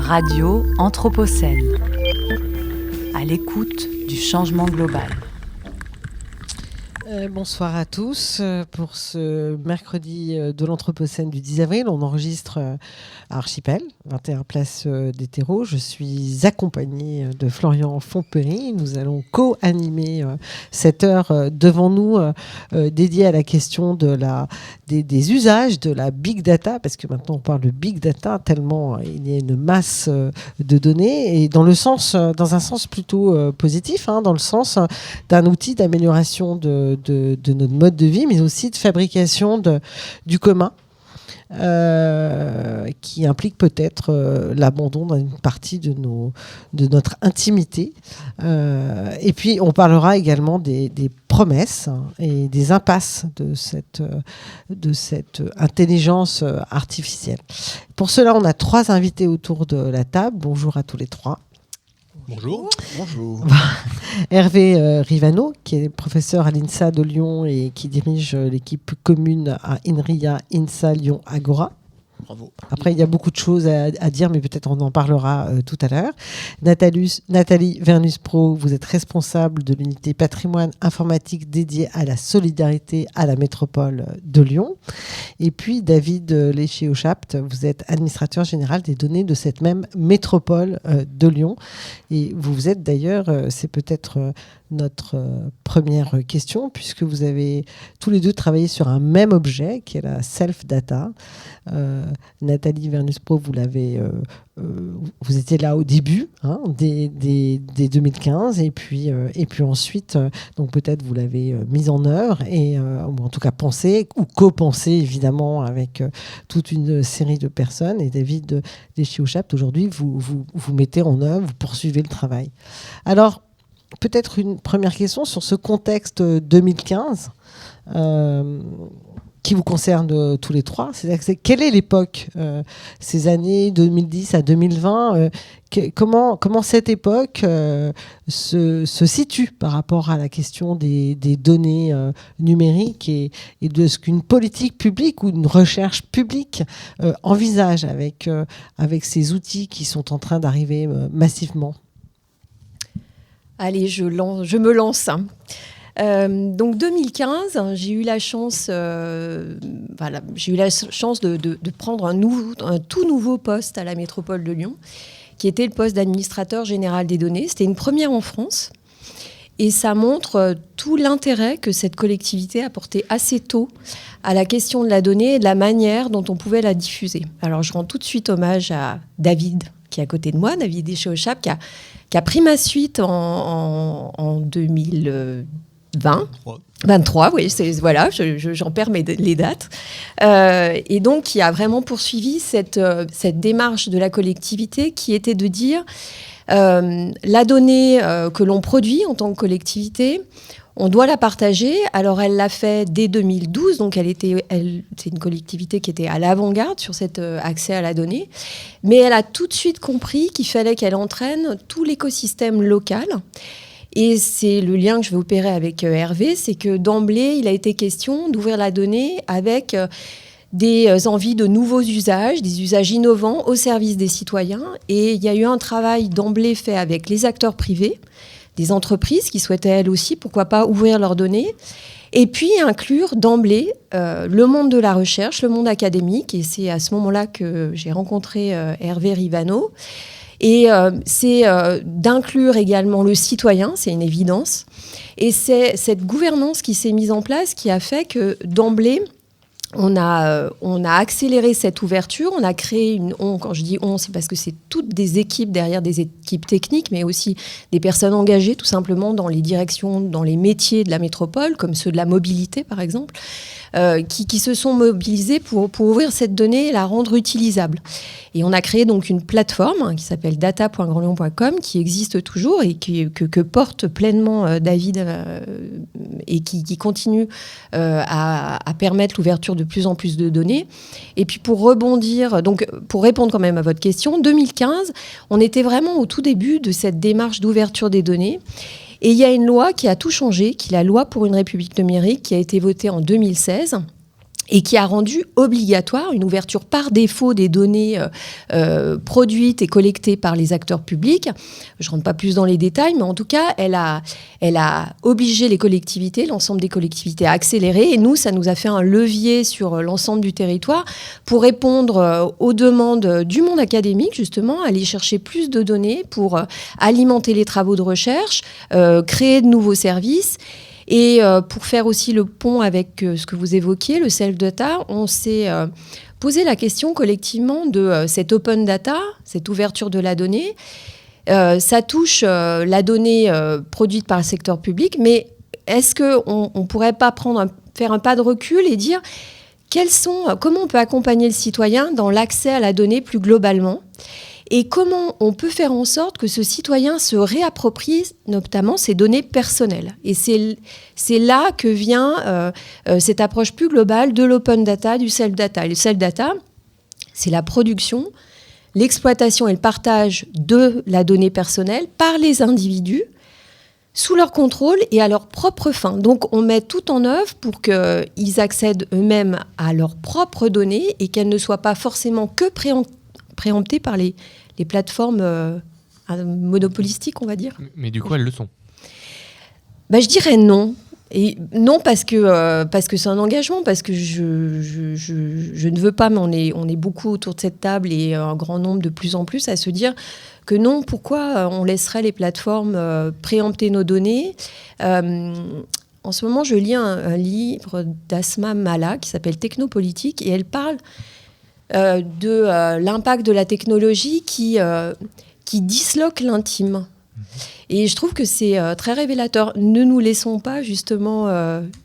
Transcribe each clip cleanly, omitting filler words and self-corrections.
Radio Anthropocène, à l'écoute du changement global. Bonsoir à tous. Pour ce mercredi de l'Anthropocène du 10 avril, on enregistre à Archipel, 21 place des Terreaux. Je suis accompagnée de Florian Fontpéry. Nous allons co-animer cette heure devant nous dédiée à la question des usages de la big data, parce que maintenant on parle de big data tellement il y a une masse de données, et dans un sens plutôt positif, dans le sens d'un outil d'amélioration de notre mode de vie, mais aussi de fabrication du commun, qui implique peut-être l'abandon d'une partie de notre intimité. Et puis, on parlera également des promesses et des impasses de cette intelligence artificielle. Pour cela, on a 3 invités autour de la table. Bonjour à tous les 3. Bonjour. Bonjour. Hervé Rivano, qui est professeur à l'INSA de Lyon et qui dirige l'équipe commune à INRIA, INSA Lyon Agora. Bravo. Après, il y a beaucoup de choses à dire, mais peut-être on en parlera tout à l'heure. Nathalie Vernus-Pro, vous êtes responsable de l'unité patrimoine informatique dédiée à la solidarité à la métropole de Lyon. Et puis, David Léché-Auchapt, vous êtes administrateur général des données de cette même métropole de Lyon. Et vous êtes d'ailleurs, c'est peut-être notre première question, puisque vous avez tous les deux travaillé sur un même objet, qui est la self-data. Nathalie Vernus-Pro, vous étiez là au début, dès 2015, et puis ensuite, donc peut-être vous l'avez mise en œuvre, ou en tout cas pensé, ou co-pensé évidemment avec toute une série de personnes. Et David Léché-Auchapt, aujourd'hui, vous mettez en œuvre, vous poursuivez le travail. Alors, peut-être une première question sur ce contexte 2015 qui vous concerne tous les 3. Quelle est l'époque, ces années 2010 à 2020 comment cette époque se situe par rapport à la question des données numériques et de ce qu'une politique publique ou une recherche publique envisage avec ces outils qui sont en train d'arriver massivement? Allez, je me lance. Donc 2015, j'ai eu la chance, de prendre un tout nouveau poste à la métropole de Lyon, qui était le poste d'administrateur général des données. C'était une première en France. Et ça montre tout l'intérêt que cette collectivité a porté assez tôt à la question de la donnée et de la manière dont on pouvait la diffuser. Alors, je rends tout de suite hommage à David, qui est à côté de moi, David Léché-Auchapt, qui a pris ma suite en 2023, oui, voilà, j'en perds les dates. Et donc, qui a vraiment poursuivi cette démarche de la collectivité qui était de dire la donnée que l'on produit en tant que collectivité, on doit la partager. Alors, elle l'a fait dès 2012, donc c'est une collectivité qui était à l'avant-garde sur cet accès à la donnée. Mais elle a tout de suite compris qu'il fallait qu'elle entraîne tout l'écosystème local. Et c'est le lien que je vais opérer avec Hervé, c'est que d'emblée, il a été question d'ouvrir la donnée avec des envies de nouveaux usages, des usages innovants au service des citoyens. Et il y a eu un travail d'emblée fait avec les acteurs privés, des entreprises qui souhaitaient elles aussi, pourquoi pas, ouvrir leurs données. Et puis inclure d'emblée le monde de la recherche, le monde académique. Et c'est à ce moment-là que j'ai rencontré Hervé Rivano. Et c'est d'inclure également le citoyen, c'est une évidence. Et c'est cette gouvernance qui s'est mise en place qui a fait que d'emblée, on a accéléré cette ouverture, on a créé quand je dis on, c'est parce que c'est toutes des équipes derrière, des équipes techniques, mais aussi des personnes engagées tout simplement dans les directions, dans les métiers de la métropole, comme ceux de la mobilité par exemple, qui se sont mobilisés pour ouvrir cette donnée et la rendre utilisable. Et on a créé donc une plateforme qui s'appelle data.grandlyon.com, qui existe toujours et que porte pleinement David et qui continue à permettre l'ouverture de plus en plus de données. Et puis pour rebondir, donc pour répondre quand même à votre question, 2015, on était vraiment au tout début de cette démarche d'ouverture des données. Et il y a une loi qui a tout changé, qui est la loi pour une République numérique, qui a été votée en 2016 et qui a rendu obligatoire une ouverture par défaut des données produites et collectées par les acteurs publics. Je ne rentre pas plus dans les détails, mais en tout cas, elle a obligé les collectivités, l'ensemble des collectivités à accélérer. Et nous, ça nous a fait un levier sur l'ensemble du territoire pour répondre aux demandes du monde académique, justement, aller chercher plus de données pour alimenter les travaux de recherche, créer de nouveaux services. Et pour faire aussi le pont avec ce que vous évoquiez, le self-data, on s'est posé la question collectivement de cette open data, cette ouverture de la donnée. Ça touche la donnée produite par le secteur public, mais est-ce qu'on ne pourrait pas faire un pas de recul et dire comment on peut accompagner le citoyen dans l'accès à la donnée plus globalement ? Et comment on peut faire en sorte que ce citoyen se réapproprie notamment ses données personnelles. Et c'est là que vient cette approche plus globale de l'open data, du self-data. Et le self-data, c'est la production, l'exploitation et le partage de la donnée personnelle par les individus sous leur contrôle et à leur propre fin. Donc on met tout en œuvre pour qu'ils accèdent eux-mêmes à leurs propres données et qu'elles ne soient pas forcément que préemptées par les plateformes monopolistiques, on va dire. Mais du coup, elles le sont. Je dirais non. Et non parce que c'est un engagement, parce que je ne veux pas, mais on est beaucoup autour de cette table et un grand nombre de plus en plus à se dire que non, pourquoi on laisserait les plateformes préempter nos données ? En ce moment, je lis un livre d'Asma Mala qui s'appelle Technopolitique et elle parle de l'impact de la technologie qui disloque l'intime. Et je trouve que c'est très révélateur. Ne nous laissons pas justement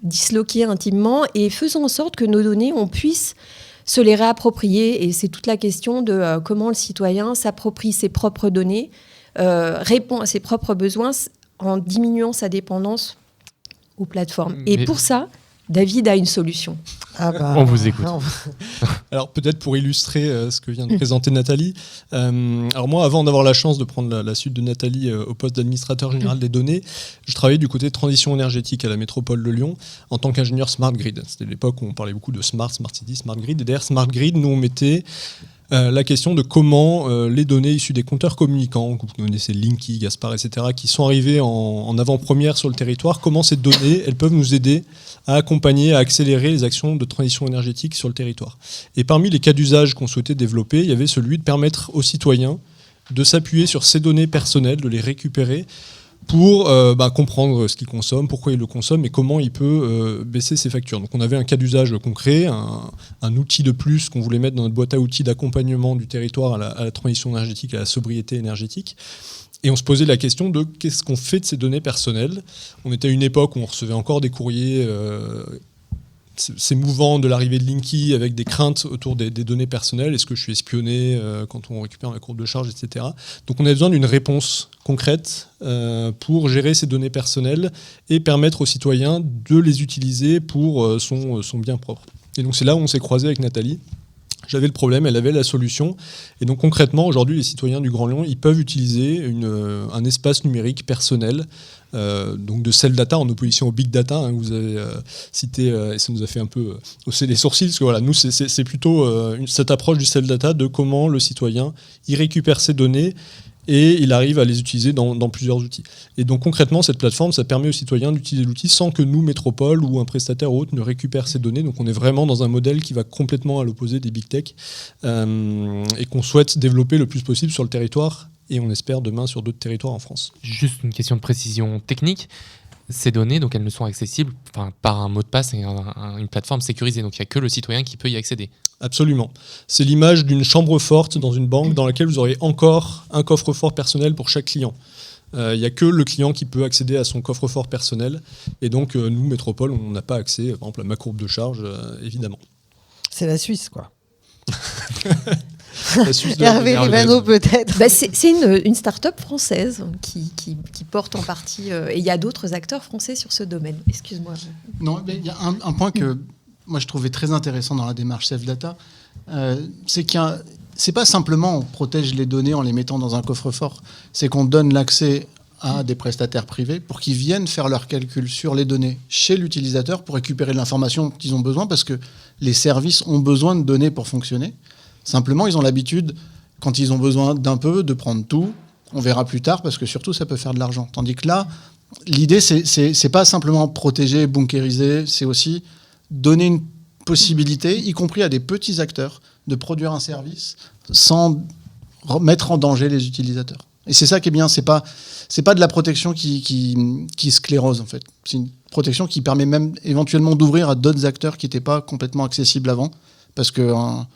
disloquer intimement et faisons en sorte que nos données, on puisse se les réapproprier. Et c'est toute la question de comment le citoyen s'approprie ses propres données, répond à ses propres besoins en diminuant sa dépendance aux plateformes. Et pour ça, David a une solution. On vous écoute. Alors peut-être pour illustrer ce que vient de présenter Nathalie. Alors moi, avant d'avoir la chance de prendre la suite de Nathalie au poste d'administrateur général des données, je travaillais du côté de transition énergétique à la métropole de Lyon en tant qu'ingénieur Smart Grid. C'était l'époque où on parlait beaucoup de Smart City, Smart Grid. Et derrière Smart Grid, nous on mettait la question de comment les données issues des compteurs communicants, vous connaissez Linky, Gaspard, etc., qui sont arrivées en avant-première sur le territoire, comment ces données, elles peuvent nous aider à accompagner, à accélérer les actions de transition énergétique sur le territoire. Et parmi les cas d'usage qu'on souhaitait développer, il y avait celui de permettre aux citoyens de s'appuyer sur ces données personnelles, de les récupérer pour comprendre ce qu'il consomme, pourquoi il le consomme et comment il peut baisser ses factures. Donc on avait un cas d'usage concret, un outil de plus qu'on voulait mettre dans notre boîte à outils d'accompagnement du territoire à la transition énergétique, à la sobriété énergétique. Et on se posait la question de qu'est-ce qu'on fait de ces données personnelles. On était à une époque où on recevait encore des courriers s'émouvant de l'arrivée de Linky avec des craintes autour des données personnelles. Est-ce que je suis espionné quand on récupère ma courbe de charge, etc. Donc on a besoin d'une réponse concrète pour gérer ces données personnelles et permettre aux citoyens de les utiliser pour son bien propre. Et donc c'est là où on s'est croisé avec Nathalie. J'avais le problème, elle avait la solution. Et donc concrètement, aujourd'hui, les citoyens du Grand Lyon, ils peuvent utiliser un espace numérique personnel, donc de self-data en opposition au big data, que vous avez cité, et ça nous a fait un peu hausser les sourcils, parce que voilà, nous, c'est plutôt cette approche du self-data de comment le citoyen il récupère ses données et il arrive à les utiliser dans plusieurs outils. Et donc concrètement, cette plateforme, ça permet aux citoyens d'utiliser l'outil sans que nous, métropole ou un prestataire ou autre, ne récupère ces données. Donc on est vraiment dans un modèle qui va complètement à l'opposé des big tech et qu'on souhaite développer le plus possible sur le territoire et on espère demain sur d'autres territoires en France. Juste une question de précision technique. Ces données, donc elles ne sont accessibles par un mot de passe et une plateforme sécurisée. Donc il n'y a que le citoyen qui peut y accéder. Absolument. C'est l'image d'une chambre forte dans une banque dans laquelle vous aurez encore un coffre-fort personnel pour chaque client. Il n'y a que le client qui peut accéder à son coffre-fort personnel. Et donc, nous, Métropole, on n'a pas accès, par exemple, à ma courbe de charge, évidemment. C'est la Suisse, quoi. La Suisse de Hervé Rivano, peut-être. C'est une start-up française qui porte en partie... et il y a d'autres acteurs français sur ce domaine. Excuse-moi. Non, mais il y a un point que moi je trouvais très intéressant dans la démarche self-data. C'est c'est pas simplement on protège les données en les mettant dans un coffre-fort, c'est qu'on donne l'accès à des prestataires privés pour qu'ils viennent faire leurs calculs sur les données chez l'utilisateur pour récupérer l'information dont ils ont besoin, parce que les services ont besoin de données pour fonctionner. Simplement, ils ont l'habitude, quand ils ont besoin d'un peu, de prendre tout. On verra plus tard, parce que surtout, ça peut faire de l'argent. Tandis que là, l'idée, c'est pas simplement protéger, bunkériser, c'est aussi donner une possibilité, y compris à des petits acteurs, de produire un service sans mettre en danger les utilisateurs. Et c'est ça qui est bien, c'est pas de la protection qui sclérose, en fait. C'est une protection qui permet même éventuellement d'ouvrir à d'autres acteurs qui n'étaient pas complètement accessibles avant, parce qu'un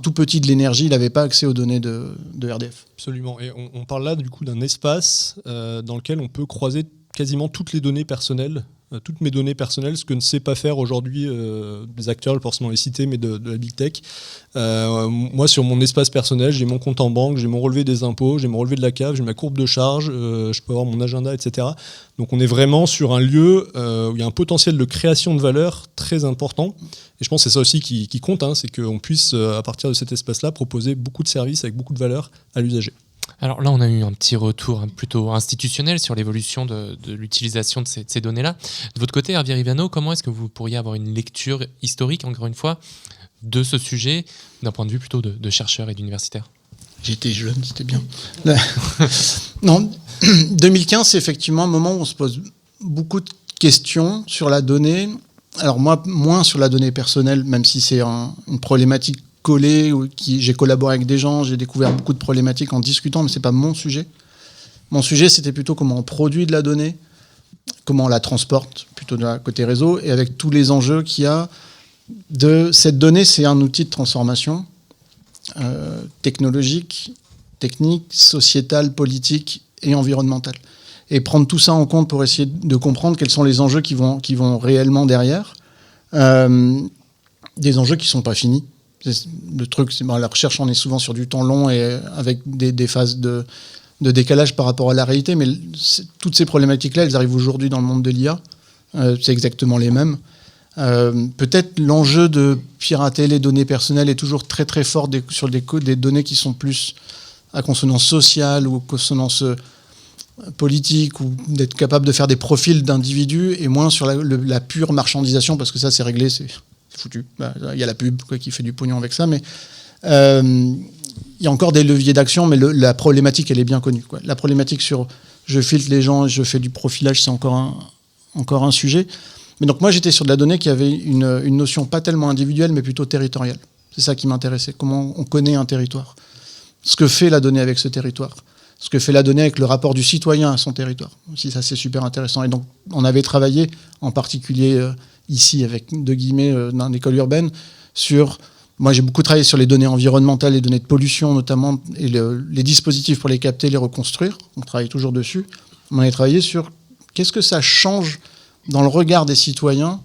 tout petit de l'énergie, il n'avait pas accès aux données de RDF. Absolument. Et on parle là du coup d'un espace dans lequel on peut croiser quasiment toutes les données personnelles, toutes mes données personnelles, ce que ne sait pas faire aujourd'hui des acteurs, forcément les cités, mais de la big tech. Moi, sur mon espace personnel, j'ai mon compte en banque, j'ai mon relevé des impôts, j'ai mon relevé de la CAF, j'ai ma courbe de charge, je peux avoir mon agenda, etc. Donc on est vraiment sur un lieu où il y a un potentiel de création de valeur très important. Et je pense que c'est ça aussi qui compte, hein, c'est qu'on puisse, à partir de cet espace-là, proposer beaucoup de services avec beaucoup de valeur à l'usager. Alors là, on a eu un petit retour plutôt institutionnel sur l'évolution de l'utilisation de ces données-là. De votre côté, Hervé Rivano, comment est-ce que vous pourriez avoir une lecture historique, encore une fois, de ce sujet, d'un point de vue plutôt de chercheur et d'universitaire ? J'étais jeune, c'était bien. Non, 2015, c'est effectivement un moment où on se pose beaucoup de questions sur la donnée. Alors moi, moins sur la donnée personnelle, même si c'est une problématique collée, j'ai collaboré avec des gens, j'ai découvert beaucoup de problématiques en discutant, mais c'est pas mon sujet. Mon sujet, c'était plutôt comment on produit de la donnée, comment on la transporte, plutôt de côté réseau, et avec tous les enjeux qu'il y a de cette donnée. C'est un outil de transformation technologique, technique, sociétale, politique et environnementale. Et prendre tout ça en compte pour essayer de comprendre quels sont les enjeux qui vont réellement derrière. Des enjeux qui ne sont pas finis. Le truc, la recherche, on est souvent sur du temps long et avec des phases de décalage par rapport à la réalité, mais toutes ces problématiques-là, elles arrivent aujourd'hui dans le monde de l'IA. C'est exactement les mêmes. Peut-être l'enjeu de pirater les données personnelles est toujours très très fort sur des données qui sont plus à consonance sociale ou consonance politique, ou d'être capable de faire des profils d'individus, et moins sur la pure marchandisation, parce que ça c'est réglé, c'est foutu. Il y a la pub qui fait du pognon avec ça, mais il y a encore des leviers d'action, mais la problématique, elle est bien connue, quoi. La problématique sur je filtre les gens et je fais du profilage, c'est encore un sujet. Mais donc moi, j'étais sur de la donnée qui avait une notion pas tellement individuelle, mais plutôt territoriale. C'est ça qui m'intéressait, comment on connaît un territoire. Ce que fait la donnée avec ce territoire. Ce que fait la donnée avec le rapport du citoyen à son territoire. Aussi, ça, c'est super intéressant. Et donc, on avait travaillé, en particulier ici, avec deux guillemets, dans l'école urbaine, sur... Moi, j'ai beaucoup travaillé sur les données environnementales, les données de pollution notamment, et les dispositifs pour les capter, les reconstruire. On travaille toujours dessus. On a travaillé sur qu'est-ce que ça change dans le regard des citoyens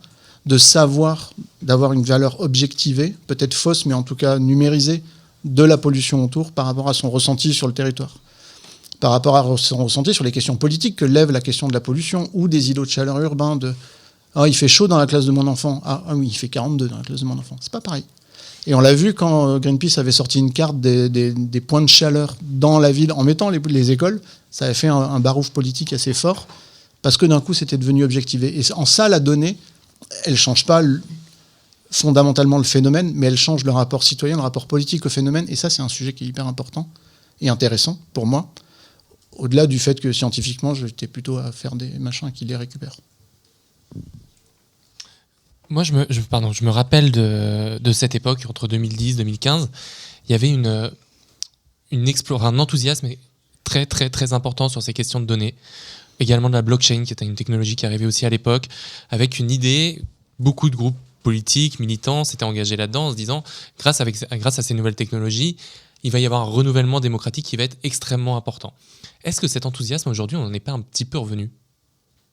de savoir, d'avoir une valeur objectivée, peut-être fausse, mais en tout cas numérisée, de la pollution autour par rapport à son ressenti sur le territoire. Par rapport à son ressenti sur les questions politiques que lève la question de la pollution ou des îlots de chaleur urbains, de « Ah, il fait chaud dans la classe de mon enfant. Ah oui, il fait 42 dans la classe de mon enfant. » C'est pas pareil. Et on l'a vu quand Greenpeace avait sorti une carte des points de chaleur dans la ville, en mettant les écoles, ça avait fait un barouf politique assez fort, parce que d'un coup, c'était devenu objectivé. Et en ça, la donnée, elle ne change pas fondamentalement le phénomène, mais elle change le rapport citoyen, le rapport politique au phénomène. Et ça, c'est un sujet qui est hyper important et intéressant pour moi, au-delà du fait que scientifiquement, j'étais plutôt à faire des machins qui les récupèrent. Moi, je me rappelle de cette époque, entre 2010 et 2015, il y avait un enthousiasme très, très, très important sur ces questions de données. Également de la blockchain, qui était une technologie qui arrivait aussi à l'époque, avec une idée, beaucoup de groupes politiques, militants s'étaient engagés là-dedans en se disant, grâce à ces nouvelles technologies, il va y avoir un renouvellement démocratique qui va être extrêmement important. Est-ce que cet enthousiasme, aujourd'hui, on n'en est pas un petit peu revenu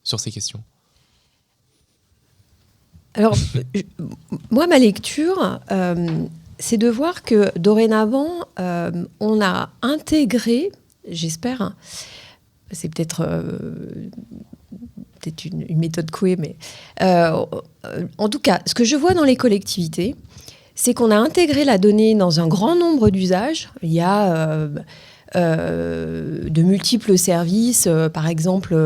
sur ces questions ? Alors, moi, ma lecture, c'est de voir que dorénavant, on a intégré, j'espère, c'est peut-être une méthode couée, mais en tout cas, ce que je vois dans les collectivités, c'est qu'on a intégré la donnée dans un grand nombre d'usages. Il y a de multiples services. Par exemple,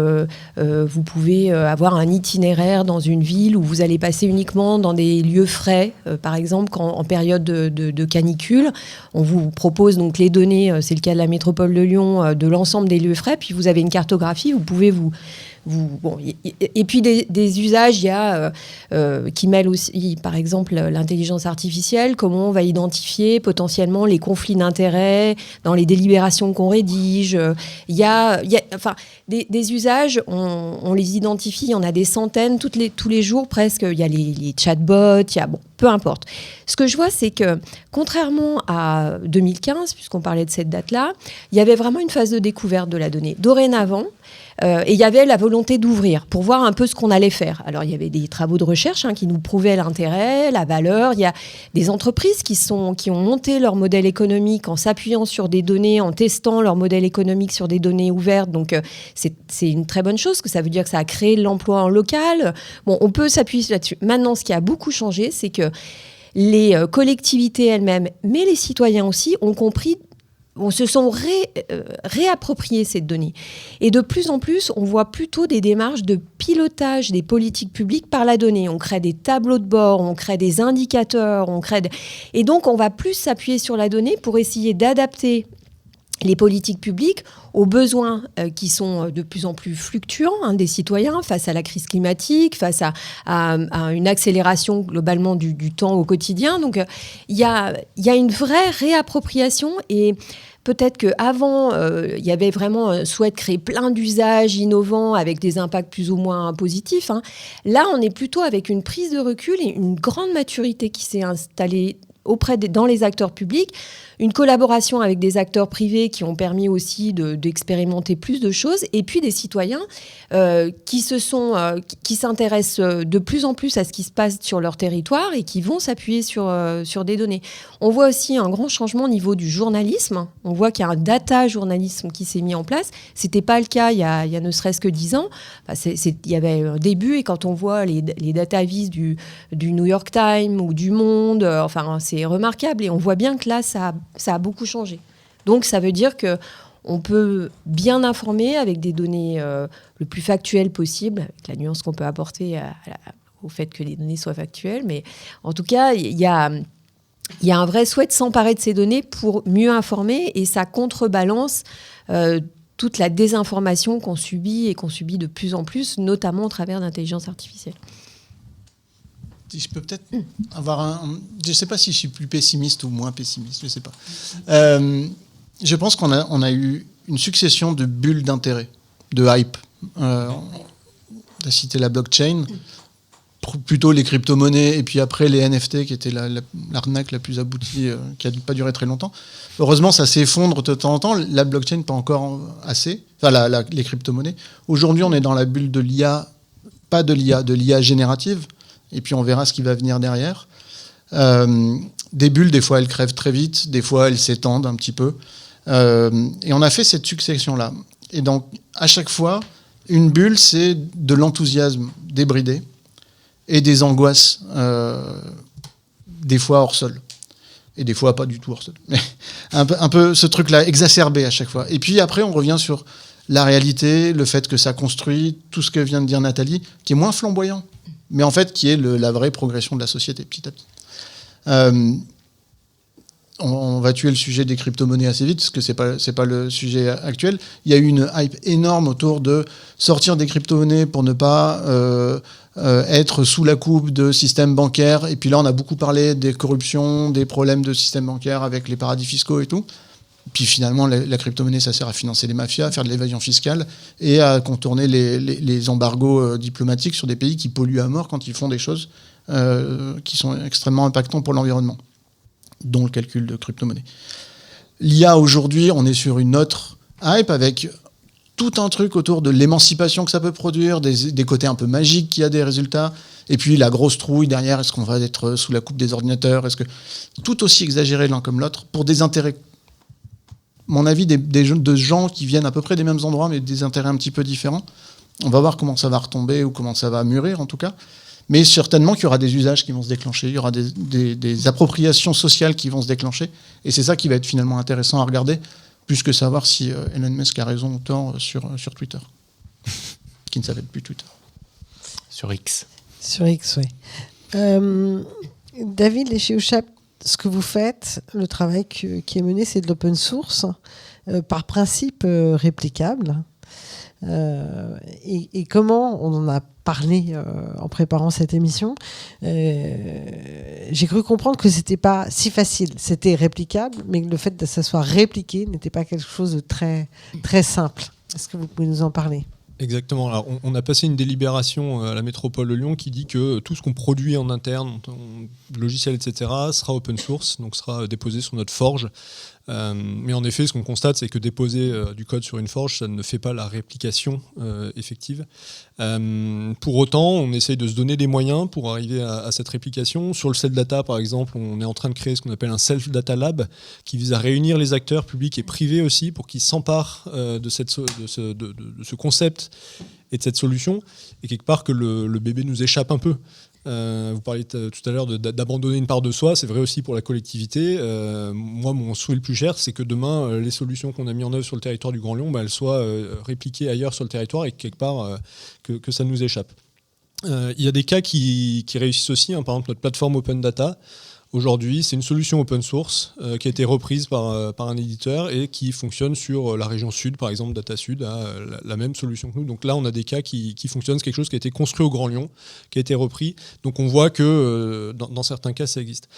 vous pouvez avoir un itinéraire dans une ville où vous allez passer uniquement dans des lieux frais. Par exemple, en période de canicule, on vous propose donc les données, c'est le cas de la métropole de Lyon, de l'ensemble des lieux frais. Puis vous avez une cartographie, vous pouvez et puis des usages, il y a qui mêlent aussi, par exemple, l'intelligence artificielle, comment on va identifier potentiellement les conflits d'intérêts dans les délibérations qu'on rédige. Il y a des usages, on les identifie, il y en a des centaines, tous les jours presque, il y a les chatbots, peu importe. Ce que je vois, c'est que contrairement à 2015, puisqu'on parlait de cette date-là, il y avait vraiment une phase de découverte de la donnée. Dorénavant, et il y avait la volonté d'ouvrir pour voir un peu ce qu'on allait faire. Alors, il y avait des travaux de recherche qui nous prouvaient l'intérêt, la valeur. Il y a des entreprises qui ont monté leur modèle économique en s'appuyant sur des données, en testant leur modèle économique sur des données ouvertes. Donc, c'est une très bonne chose, que ça veut dire que ça a créé de l'emploi en local. Bon, on peut s'appuyer là-dessus. Maintenant, ce qui a beaucoup changé, c'est que les collectivités elles-mêmes, mais les citoyens aussi, ont compris, se sont réappropriés cette donnée. Et de plus en plus, on voit plutôt des démarches de pilotage des politiques publiques par la donnée. On crée des tableaux de bord, on crée des indicateurs, et donc on va plus s'appuyer sur la donnée pour essayer d'adapter les politiques publiques aux besoins qui sont de plus en plus fluctuants des citoyens face à la crise climatique, face à une accélération globalement du temps au quotidien. Donc il y a une vraie réappropriation, et peut-être qu'avant, il y avait vraiment un souhait de créer plein d'usages innovants avec des impacts plus ou moins positifs. Là, on est plutôt avec une prise de recul et une grande maturité qui s'est installée dans les acteurs publics, une collaboration avec des acteurs privés qui ont permis aussi d'expérimenter plus de choses, et puis des citoyens qui s'intéressent de plus en plus à ce qui se passe sur leur territoire et qui vont s'appuyer sur des données. On voit aussi un grand changement au niveau du journalisme. On voit qu'il y a un data journalisme qui s'est mis en place. C'était pas le cas il y a ne serait-ce que 10 ans. Il y avait un début, et quand on voit les data vis du New York Times ou du Monde, c'est remarquable, et on voit bien que là, ça a beaucoup changé. Donc, ça veut dire qu'on peut bien informer avec des données le plus factuelles possible, avec la nuance qu'on peut apporter au fait que les données soient factuelles. Mais en tout cas, il y a un vrai souhait de s'emparer de ces données pour mieux informer, et ça contrebalance toute la désinformation qu'on subit de plus en plus, notamment au travers d'intelligence artificielle. Je peux peut-être avoir je ne sais pas si je suis plus pessimiste ou moins pessimiste, je ne sais pas. Je pense qu'on a eu une succession de bulles d'intérêt, de hype. On a cité la blockchain, plutôt les crypto-monnaies, et puis après les NFT, qui était l'arnaque la plus aboutie, qui n'a pas duré très longtemps. Heureusement, ça s'effondre de temps en temps. La blockchain, pas encore assez. Enfin, les crypto-monnaies. Aujourd'hui, on est dans la bulle de l'IA, pas de l'IA, de l'IA générative. Et puis on verra ce qui va venir derrière. Des bulles, des fois, elles crèvent très vite, des fois, elles s'étendent un petit peu. Et on a fait cette succession-là. Et donc, à chaque fois, une bulle, c'est de l'enthousiasme débridé et des angoisses, des fois hors sol. Et des fois, pas du tout hors sol. Mais un peu ce truc-là, exacerbé à chaque fois. Et puis après, on revient sur la réalité, le fait que ça construit, tout ce que vient de dire Nathalie, qui est moins flamboyant, mais en fait qui est la vraie progression de la société petit à petit. On va tuer le sujet des crypto-monnaies assez vite, parce que c'est pas le sujet actuel. Il y a eu une hype énorme autour de sortir des crypto-monnaies pour ne pas être sous la coupe de systèmes bancaires. Et puis là, on a beaucoup parlé des corruptions, des problèmes de système bancaire avec les paradis fiscaux et tout. Puis finalement, la crypto-monnaie, ça sert à financer les mafias, à faire de l'évasion fiscale et à contourner les embargos diplomatiques sur des pays qui polluent à mort quand ils font des choses qui sont extrêmement impactantes pour l'environnement, dont le calcul de crypto-monnaie. L'IA, aujourd'hui, on est sur une autre hype avec tout un truc autour de l'émancipation que ça peut produire, des côtés un peu magiques qui a des résultats, et puis la grosse trouille derrière, est-ce qu'on va être sous la coupe des ordinateurs, est-ce que tout aussi exagéré l'un comme l'autre, pour des intérêts, à mon avis, de gens qui viennent à peu près des mêmes endroits, mais des intérêts un petit peu différents. On va voir comment ça va retomber, ou comment ça va mûrir en tout cas. Mais certainement qu'il y aura des usages qui vont se déclencher, il y aura des appropriations sociales qui vont se déclencher, et c'est ça qui va être finalement intéressant à regarder, plus que savoir si Elon Musk a raison ou tort sur Twitter, qui ne s'appelle plus Twitter. Sur X. Sur X, oui. David, chez UCHAP, ce que vous faites, le travail qui est mené, c'est de l'open source, par principe réplicable. Et comment, on en a parlé en préparant cette émission, j'ai cru comprendre que c'était pas si facile. C'était réplicable, mais le fait que ça soit répliqué n'était pas quelque chose de très, très simple. Est-ce que vous pouvez nous en parler ? Exactement. Alors, on a passé une délibération à la métropole de Lyon qui dit que tout ce qu'on produit en interne, logiciel, etc., sera open source, donc sera déposé sur notre forge. Mais en effet, ce qu'on constate, c'est que déposer du code sur une forge, ça ne fait pas la réplication effective. Pour autant, on essaye de se donner des moyens pour arriver à cette réplication. Sur le self-data, par exemple, on est en train de créer ce qu'on appelle un self-data lab qui vise à réunir les acteurs publics et privés aussi pour qu'ils s'emparent de ce concept et de cette solution. Et quelque part que le bébé nous échappe un peu. Vous parliez tout à l'heure d'abandonner une part de soi, c'est vrai aussi pour la collectivité. Moi, mon souhait le plus cher, c'est que demain, les solutions qu'on a mises en œuvre sur le territoire du Grand Lyon, elles soient répliquées ailleurs sur le territoire et que quelque part, que ça nous échappe. Il y a des cas qui réussissent aussi, hein. Par exemple, notre plateforme Open Data. Aujourd'hui, c'est une solution open source qui a été reprise par un éditeur et qui fonctionne sur la région sud, par exemple, Data Sud a la même solution que nous. Donc là, on a des cas qui fonctionnent. C'est quelque chose qui a été construit au Grand Lyon, qui a été repris. Donc on voit que dans certains cas, ça existe.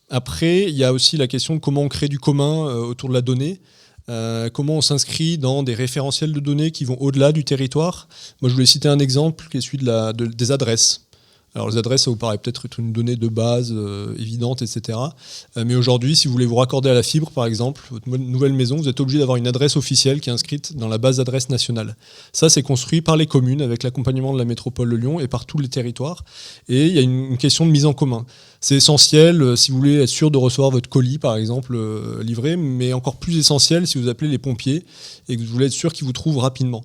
Après, il y a aussi la question de comment on crée du commun autour de la donnée. Comment on s'inscrit dans des référentiels de données qui vont au-delà du territoire. Moi, je voulais citer un exemple qui est celui des adresses. Alors les adresses, ça vous paraît peut-être être une donnée de base évidente, etc. Mais aujourd'hui, si vous voulez vous raccorder à la fibre, par exemple, votre nouvelle maison, vous êtes obligé d'avoir une adresse officielle qui est inscrite dans la base d'adresse nationale. Ça, c'est construit par les communes avec l'accompagnement de la métropole de Lyon et par tous les territoires. Et il y a une question de mise en commun. C'est essentiel si vous voulez être sûr de recevoir votre colis, par exemple, livré, mais encore plus essentiel si vous appelez les pompiers et que vous voulez être sûr qu'ils vous trouvent rapidement.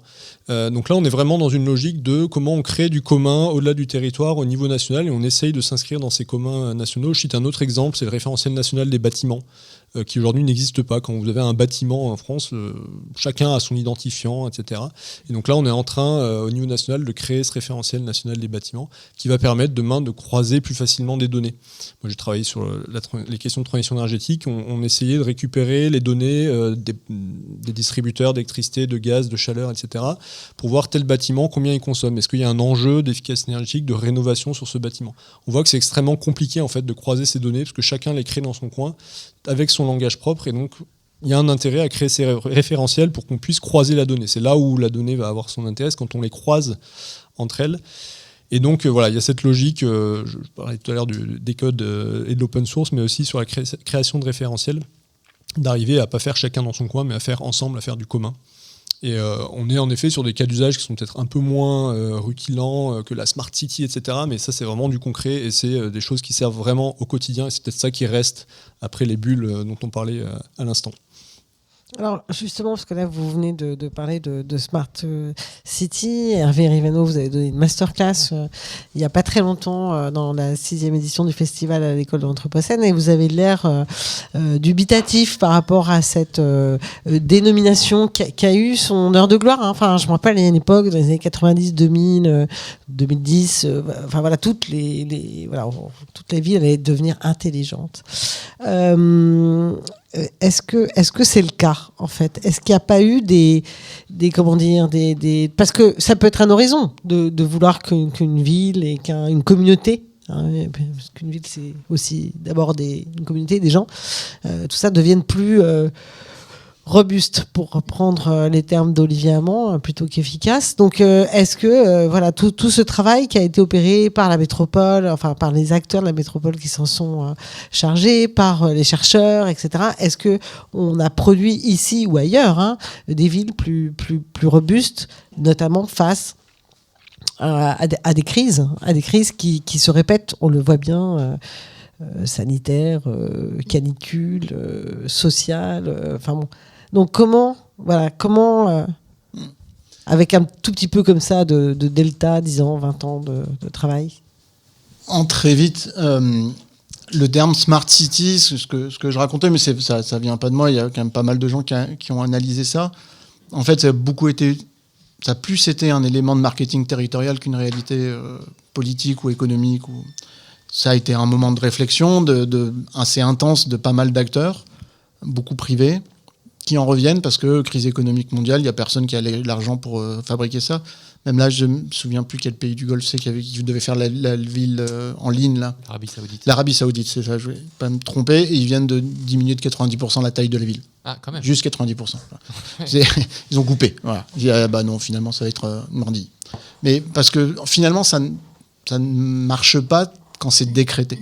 Donc là, on est vraiment dans une logique de comment on crée du commun au-delà du territoire, au niveau national, et on essaye de s'inscrire dans ces communs nationaux. Je cite un autre exemple, c'est le référentiel national des bâtiments, qui aujourd'hui n'existe pas. Quand vous avez un bâtiment en France, chacun a son identifiant, etc. Et donc là, on est en train, au niveau national, de créer ce référentiel national des bâtiments, qui va permettre demain de croiser plus facilement des données. Moi, j'ai travaillé sur les questions de transition énergétique. On essayait de récupérer les données des distributeurs d'électricité, de gaz, de chaleur, etc., pour voir tel bâtiment, combien il consomme. Est-ce qu'il y a un enjeu d'efficacité énergétique, de rénovation sur ce bâtiment ? On voit que c'est extrêmement compliqué en fait, de croiser ces données, parce que chacun les crée dans son coin, avec son langage propre, et donc il y a un intérêt à créer ces référentiels pour qu'on puisse croiser la donnée. C'est là où la donnée va avoir son intérêt, c'est quand on les croise entre elles. Et donc voilà, il y a cette logique, je parlais tout à l'heure des codes et de l'open source, mais aussi sur la création de référentiels, d'arriver à ne pas faire chacun dans son coin, mais à faire ensemble, à faire du commun. Et on est en effet sur des cas d'usage qui sont peut-être un peu moins rutilants que la Smart City, etc. Mais ça, c'est vraiment du concret et c'est des choses qui servent vraiment au quotidien. Et c'est peut-être ça qui reste après les bulles dont on parlait à l'instant. Alors justement, parce que là vous venez de parler de Smart City, Hervé Rivano, vous avez donné une masterclass il n'y a pas très longtemps dans la 6e édition du festival à l'école de l'Anthropocène, et vous avez l'air dubitatif par rapport à cette dénomination qui a eu son heure de gloire, hein. Enfin, je me rappelle, il y a une époque, dans les années 90, 2000, 2010, enfin voilà, toutes les villes allaient devenir intelligentes. Est-ce que c'est le cas en fait ? Est-ce qu'il n'y a pas eu des parce que ça peut être un horizon de vouloir qu'une ville et qu'une communauté, hein, parce qu'une ville c'est aussi d'abord une communauté, des gens, tout ça devienne plus robuste, pour reprendre les termes d'Olivier Hamon, plutôt qu'efficace. Donc, est-ce que tout ce travail qui a été opéré par la métropole, enfin par les acteurs de la métropole qui s'en sont chargés, par les chercheurs, etc., est-ce que on a produit ici ou ailleurs des villes plus robustes, notamment face à des crises qui se répètent, on le voit bien. Sanitaire, canicule, sociale, enfin bon. Donc comment avec un tout petit peu comme ça de delta, 10 ans, 20 ans de travail ? En très vite, le terme smart city, ce que je racontais, mais ça vient pas de moi. Il y a quand même pas mal de gens qui ont analysé ça. En fait, ça a plus été un élément de marketing territorial qu'une réalité politique ou économique. Ça a été un moment de réflexion assez intense de pas mal d'acteurs, beaucoup privés, qui en reviennent parce que crise économique mondiale, il n'y a personne qui a l'argent pour fabriquer ça. Même là, je ne me souviens plus quel pays du Golfe c'est qui devait faire la ville en ligne. Là. L'Arabie Saoudite, c'est ça, je ne vais pas me tromper. Et ils viennent de diminuer de 90% la taille de la ville. Ah, quand même. Juste 90%. Ils ont coupé. Voilà. Ils disent, bah non, finalement, ça va être mardi. Mais parce que finalement, ça ne marche pas quand c'est décrété.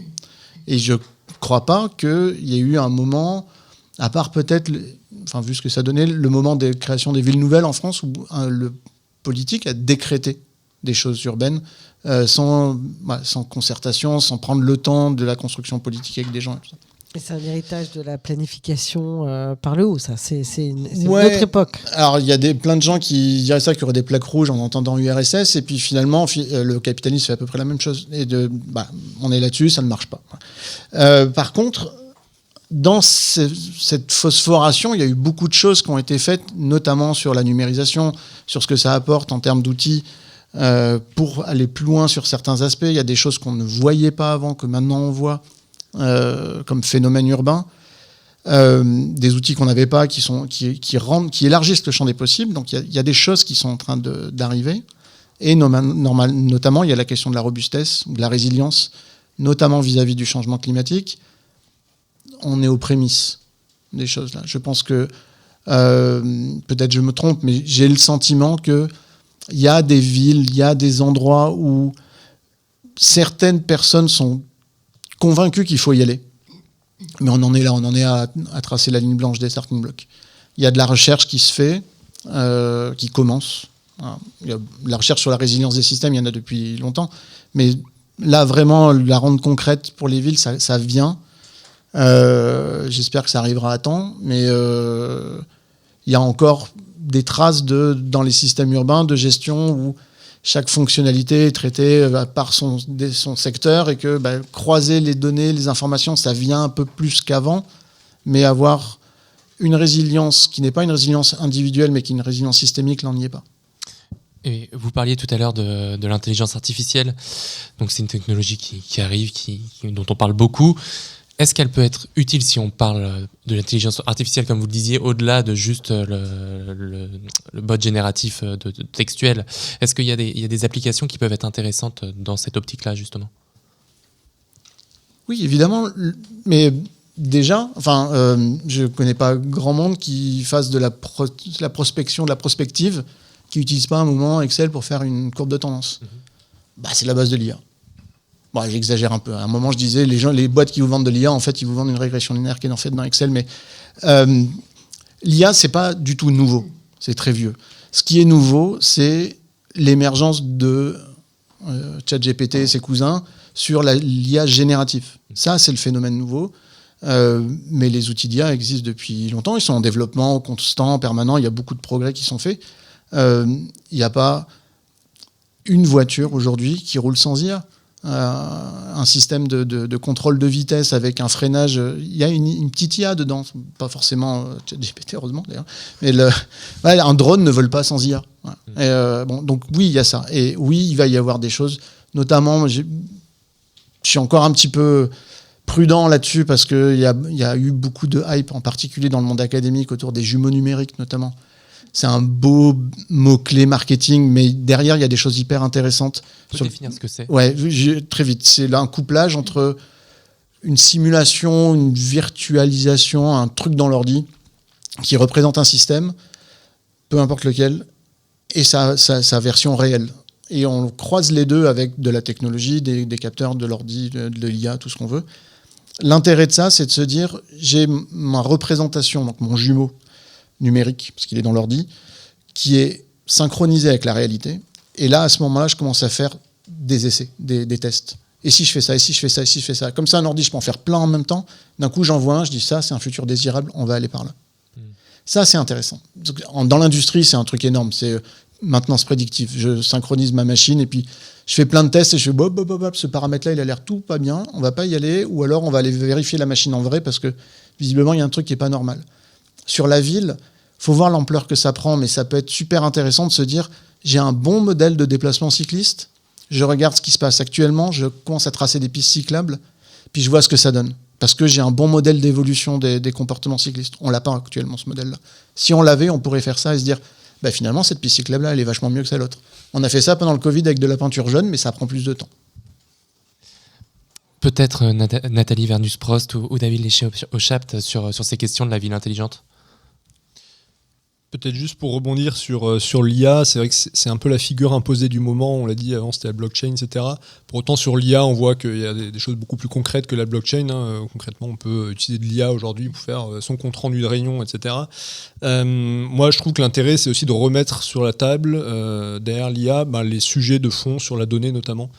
Et je ne crois pas qu'il y ait eu un moment, à part peut-être, vu ce que ça donnait, le moment de création des villes nouvelles en France, où le politique a décrété des choses urbaines sans concertation, sans prendre le temps de la construction politique avec des gens. Et c'est un héritage de la planification par le haut, ça. C'est une autre époque. Alors, il y a plein de gens qui diraient ça, qu'il y aurait des plaques rouges en entendant URSS, et puis finalement, le capitalisme fait à peu près la même chose. Et on est là-dessus, ça ne marche pas. Par contre, dans cette phosphoration, il y a eu beaucoup de choses qui ont été faites, notamment sur la numérisation, sur ce que ça apporte en termes d'outils, pour aller plus loin sur certains aspects. Il y a des choses qu'on ne voyait pas avant, que maintenant on voit, comme phénomène urbain. Des outils qu'on n'avait pas, qui élargissent le champ des possibles. Donc il y a des choses qui sont en train d'arriver. Et notamment, il y a la question de la robustesse, de la résilience, notamment vis-à-vis du changement climatique. On est aux prémices des choses là. Je pense que, peut-être je me trompe, mais j'ai le sentiment qu'il y a des villes, il y a des endroits où certaines personnes sont convaincues qu'il faut y aller. Mais on en est là, on en est à tracer la ligne blanche des starting blocks. Il y a de la recherche qui se fait, qui commence. Il y a la recherche sur la résilience des systèmes, il y en a depuis longtemps. Mais là, vraiment, la rendre concrète pour les villes, ça vient. J'espère que ça arrivera à temps, mais il y a encore des traces dans les systèmes urbains de gestion où chaque fonctionnalité est traitée par son secteur et que croiser les données, les informations, ça vient un peu plus qu'avant, mais avoir une résilience qui n'est pas une résilience individuelle, mais qui est une résilience systémique, là on n'y est pas. Et vous parliez tout à l'heure de l'intelligence artificielle, donc c'est une technologie qui arrive, dont on parle beaucoup. Est-ce qu'elle peut être utile si on parle de l'intelligence artificielle, comme vous le disiez, au-delà de juste le bot génératif textuel? Est-ce qu'il y a des applications qui peuvent être intéressantes dans cette optique-là, justement? Oui, évidemment. Mais déjà, je ne connais pas grand monde qui fasse de la prospection, de la prospective, qui n'utilise pas un moment Excel pour faire une courbe de tendance. C'est la base de l'IA. Bon, j'exagère un peu. À un moment, je disais, les boîtes qui vous vendent de l'IA, en fait, ils vous vendent une régression linéaire qui est en fait dans Excel. Mais l'IA, c'est pas du tout nouveau. C'est très vieux. Ce qui est nouveau, c'est l'émergence de ChatGPT et ses cousins sur l'IA générative. Ça, c'est le phénomène nouveau. Mais les outils d'IA existent depuis longtemps. Ils sont en développement constant, permanent. Il y a beaucoup de progrès qui sont faits. Il n'y a pas une voiture aujourd'hui qui roule sans IA. Un système de contrôle de vitesse avec un freinage, il y a une petite IA dedans, pas forcément ChatGPT, heureusement d'ailleurs, mais un drone ne vole pas sans IA. Donc oui, il y a ça. Et oui, il va y avoir des choses, notamment, je suis encore un petit peu prudent là-dessus parce qu'il y a eu beaucoup de hype, en particulier dans le monde académique, autour des jumeaux numériques notamment. C'est un beau mot-clé marketing, mais derrière, il y a des choses hyper intéressantes. Tu peux définir ce que c'est? Ouais, très vite. C'est là un couplage entre une simulation, une virtualisation, un truc dans l'ordi qui représente un système, peu importe lequel, et sa version réelle. Et on croise les deux avec de la technologie, des capteurs, de l'ordi, de l'IA, tout ce qu'on veut. L'intérêt de ça, c'est de se dire, j'ai ma représentation, donc mon jumeau, numérique, parce qu'il est dans l'ordi, qui est synchronisé avec la réalité. Et là, à ce moment-là, je commence à faire des essais, des tests. Et si je fais ça, et si je fais ça, et si je fais ça. Comme ça, un ordi, je peux en faire plein en même temps. D'un coup, j'en vois un, je dis ça, c'est un futur désirable, on va aller par là. Ça, c'est intéressant. Dans l'industrie, c'est un truc énorme. C'est maintenance prédictive. Je synchronise ma machine et puis je fais plein de tests et je fais ce paramètre-là, il a l'air tout pas bien, on va pas y aller, ou alors on va aller vérifier la machine en vrai parce que visiblement il y a un truc qui est pas normal. Sur la ville, faut voir l'ampleur que ça prend, mais ça peut être super intéressant de se dire j'ai un bon modèle de déplacement cycliste, je regarde ce qui se passe actuellement, je commence à tracer des pistes cyclables, puis je vois ce que ça donne. Parce que j'ai un bon modèle d'évolution des comportements cyclistes. On l'a pas actuellement, ce modèle-là. Si on l'avait, on pourrait faire ça et se dire finalement, cette piste cyclable-là, elle est vachement mieux que celle l'autre. On a fait ça pendant le Covid avec de la peinture jaune, mais ça prend plus de temps. Peut-être Nathalie Vernus-Prost ou David Léché-Auchapt sur ces questions de la ville intelligente. Peut-être juste pour rebondir sur l'IA, c'est vrai que c'est un peu la figure imposée du moment, on l'a dit avant, c'était la blockchain, etc. Pour autant, sur l'IA, on voit qu'il y a des choses beaucoup plus concrètes que la blockchain. Concrètement, on peut utiliser de l'IA aujourd'hui pour faire son compte-rendu de réunion, etc. Moi, je trouve que l'intérêt, c'est aussi de remettre sur la table, derrière l'IA, les sujets de fond sur la donnée notamment,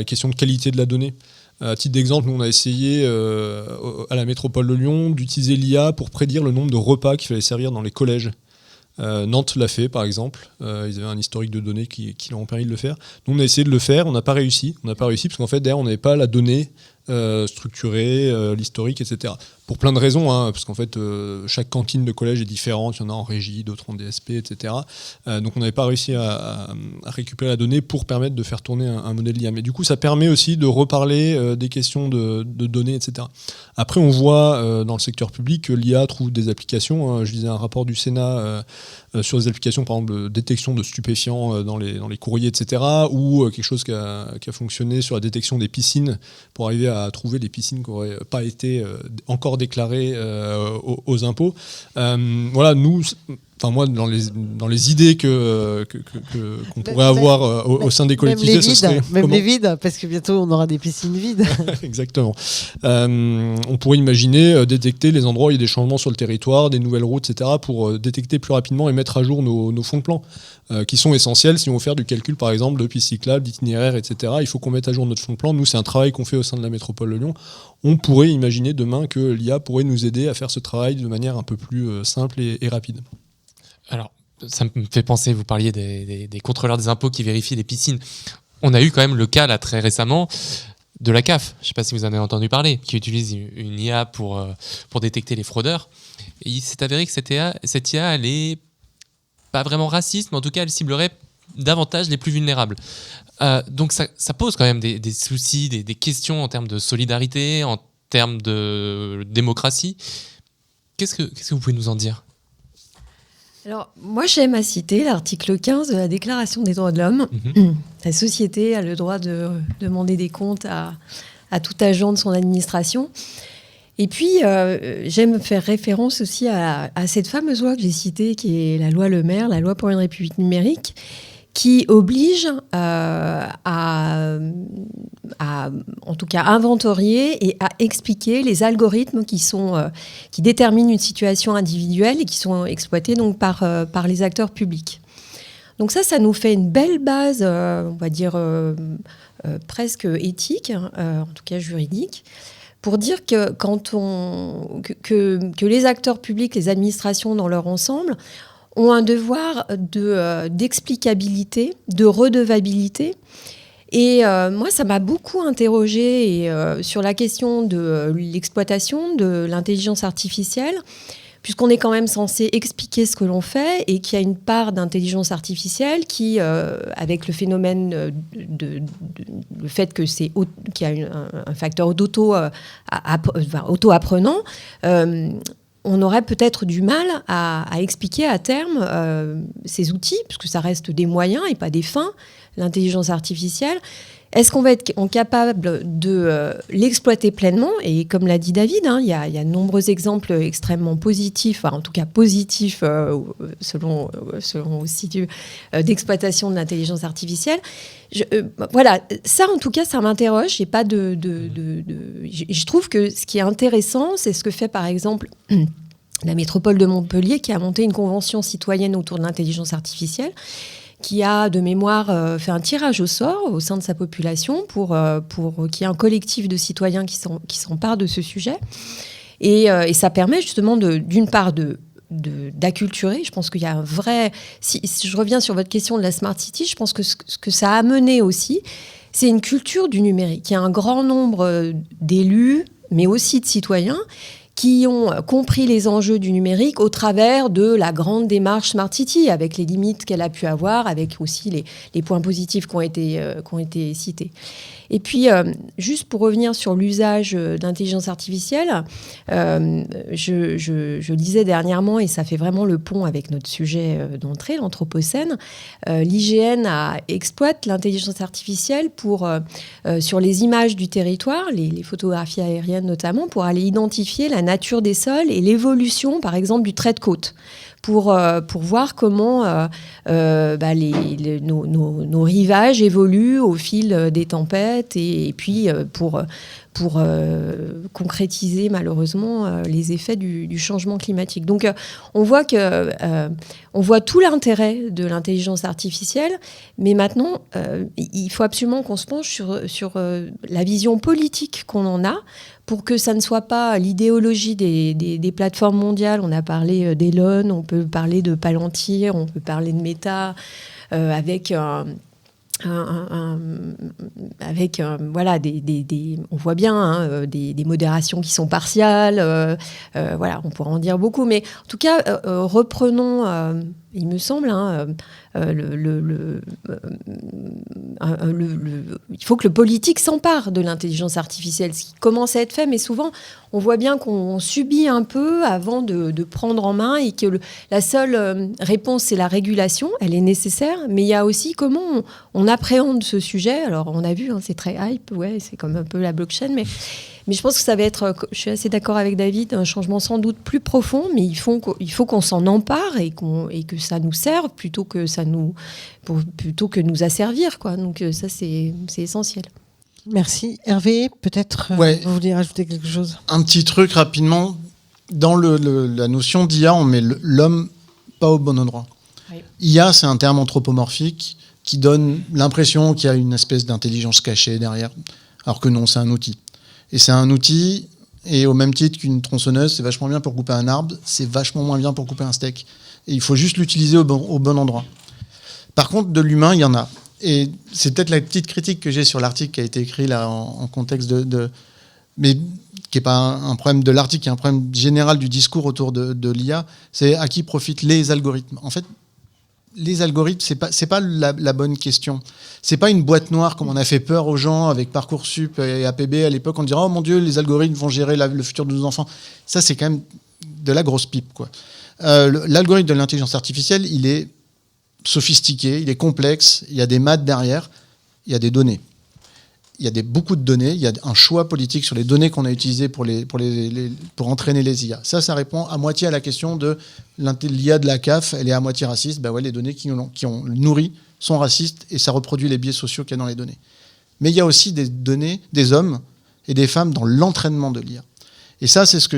question de qualité de la donnée. À titre d'exemple, nous, on a essayé à la métropole de Lyon d'utiliser l'IA pour prédire le nombre de repas qu'il fallait servir dans les collèges. Nantes l'a fait, par exemple. Ils avaient un historique de données qui leur ont permis de le faire. Nous, on a essayé de le faire, on n'a pas réussi. On n'a pas réussi parce qu'en fait, derrière, on n'avait pas la donnée structurée, l'historique, etc. Pour plein de raisons, parce qu'en fait, chaque cantine de collège est différente. Il y en a en régie, d'autres en DSP, etc. Donc, on n'avait pas réussi à récupérer la donnée pour permettre de faire tourner un modèle d'IA. Mais du coup, ça permet aussi de reparler des questions de données, etc. Après, on voit dans le secteur public que l'IA trouve des applications. Je lisais un rapport du Sénat sur des applications, par exemple, de détection de stupéfiants dans les courriers, etc. Ou quelque chose qui a fonctionné sur la détection des piscines pour arriver à trouver des piscines qui n'auraient pas été encore déclarées aux impôts. Voilà, nous... Enfin, moi, dans les idées qu'on pourrait avoir au sein des collectivités, ce serait... Même les vides, parce que bientôt, on aura des piscines vides. Exactement. On pourrait imaginer détecter les endroits où il y a des changements sur le territoire, des nouvelles routes, etc., pour détecter plus rapidement et mettre à jour nos fonds de plan, qui sont essentiels si on veut faire du calcul, par exemple, de pistes cyclables, d'itinéraires, etc. Il faut qu'on mette à jour notre fonds de plan. Nous, c'est un travail qu'on fait au sein de la métropole de Lyon. On pourrait imaginer demain que l'IA pourrait nous aider à faire ce travail de manière un peu plus simple et rapide. Alors, ça me fait penser, vous parliez des contrôleurs des impôts qui vérifient les piscines. On a eu quand même le cas, là, très récemment, de la CAF. Je ne sais pas si vous en avez entendu parler, qui utilise une IA pour détecter les fraudeurs. Et il s'est avéré que cette IA, elle est pas vraiment raciste, mais en tout cas, elle ciblerait davantage les plus vulnérables. Donc, ça pose quand même des soucis, des questions en termes de solidarité, en termes de démocratie. Qu'est-ce que vous pouvez nous en dire ? Alors, moi, j'aime à citer l'article 15 de la Déclaration des droits de l'homme. La société a le droit de demander des comptes à tout agent de son administration. Et puis, j'aime faire référence aussi à cette fameuse loi que j'ai citée, qui est la loi Le Maire, la loi pour une République numérique, qui oblige en tout cas, inventorier et à expliquer les algorithmes qui déterminent une situation individuelle et qui sont exploités donc par les acteurs publics. Donc ça nous fait une belle base, on va dire presque éthique, en tout cas juridique, pour dire que que les acteurs publics, les administrations dans leur ensemble, ont un devoir d'explicabilité, de redevabilité. Et moi, ça m'a beaucoup interrogée sur la question de l'exploitation de l'intelligence artificielle, puisqu'on est quand même censé expliquer ce que l'on fait et qu'il y a une part d'intelligence artificielle qui, avec le phénomène le fait que qu'il y a un facteur auto-apprenant, on aurait peut-être du mal à expliquer à terme ces outils, puisque ça reste des moyens et pas des fins, l'intelligence artificielle. Est-ce qu'on va être capable de l'exploiter pleinement ? Et comme l'a dit David, il y a de nombreux exemples extrêmement positifs, en tout cas positifs selon aussi d'exploitation de l'intelligence artificielle. Voilà, ça en tout cas, ça m'interroge. Je trouve que ce qui est intéressant, c'est ce que fait par exemple la métropole de Montpellier, qui a monté une convention citoyenne autour de l'intelligence artificielle, qui a de mémoire fait un tirage au sort au sein de sa population pour qu'il y ait un collectif de citoyens qui s'emparent de ce sujet. Et ça permet justement d'une part de d'acculturer. Je pense qu'il y a un vrai... Si je reviens sur votre question de la Smart City, je pense que ce que ça a amené aussi, c'est une culture du numérique. Il y a un grand nombre d'élus, mais aussi de citoyens, qui ont compris les enjeux du numérique au travers de la grande démarche Smart City, avec les limites qu'elle a pu avoir, avec aussi les points positifs qui ont été cités. Et puis, juste pour revenir sur l'usage d'intelligence artificielle, je lisais dernièrement, et ça fait vraiment le pont avec notre sujet d'entrée, l'Anthropocène, l'IGN exploite l'intelligence artificielle sur les images du territoire, les photographies aériennes notamment, pour aller identifier la nature des sols et l'évolution, par exemple, du trait de côte. Pour voir comment nos rivages évoluent au fil des tempêtes et puis pour concrétiser malheureusement les effets du changement climatique. Donc on voit tout l'intérêt de l'intelligence artificielle, mais maintenant il faut absolument qu'on se penche sur la vision politique qu'on en a, pour que ça ne soit pas l'idéologie des plateformes mondiales. On a parlé d'Elon, on peut parler de Palantir, on peut parler de Meta, avec voilà, on voit bien des modérations qui sont partiales. Voilà, on pourra en dire beaucoup, mais en tout cas, reprenons. Il me semble, il faut que le politique s'empare de l'intelligence artificielle, ce qui commence à être fait, mais souvent, on voit bien qu'on subit un peu avant de prendre en main, et que la seule réponse, c'est la régulation. Elle est nécessaire, mais il y a aussi comment on appréhende ce sujet. Alors, on a vu, c'est très hype, ouais, c'est comme un peu la blockchain, mais je pense que ça va être, je suis assez d'accord avec David, un changement sans doute plus profond, mais il faut qu'on s'en empare et que ça nous serve plutôt que nous asservir, quoi. Donc ça, c'est essentiel. Merci. Hervé, peut-être vous voulez rajouter quelque chose ? Un petit truc rapidement. Dans la notion d'IA, on met l'homme pas au bon endroit. Oui. IA, c'est un terme anthropomorphique qui donne l'impression qu'il y a une espèce d'intelligence cachée derrière, alors que non, c'est un outil. Et c'est un outil, et au même titre qu'une tronçonneuse, c'est vachement bien pour couper un arbre, c'est vachement moins bien pour couper un steak. Et il faut juste l'utiliser au bon endroit. Par contre, de l'humain, il y en a. Et c'est peut-être la petite critique que j'ai sur l'article qui a été écrit là en contexte mais qui n'est pas un problème de l'article, qui est un problème général du discours autour de l'IA, c'est à qui profitent les algorithmes. En fait, les algorithmes, c'est pas la bonne question. C'est pas une boîte noire comme on a fait peur aux gens avec Parcoursup et APB à l'époque. On dirait, oh mon Dieu, les algorithmes vont gérer le futur de nos enfants. Ça, c'est quand même de la grosse pipe, quoi. L'algorithme de l'intelligence artificielle, il est sophistiqué, il est complexe, il y a des maths derrière, il y a des données. Il y a beaucoup de données, il y a un choix politique sur les données qu'on a utilisées pour entraîner les IA. Ça répond à moitié à la question de l'IA de la CAF, elle est à moitié raciste. Ben ouais, les données qui ont nourri sont racistes et ça reproduit les biais sociaux qu'il y a dans les données. Mais il y a aussi des données des hommes et des femmes dans l'entraînement de l'IA. Et ça, c'est ce que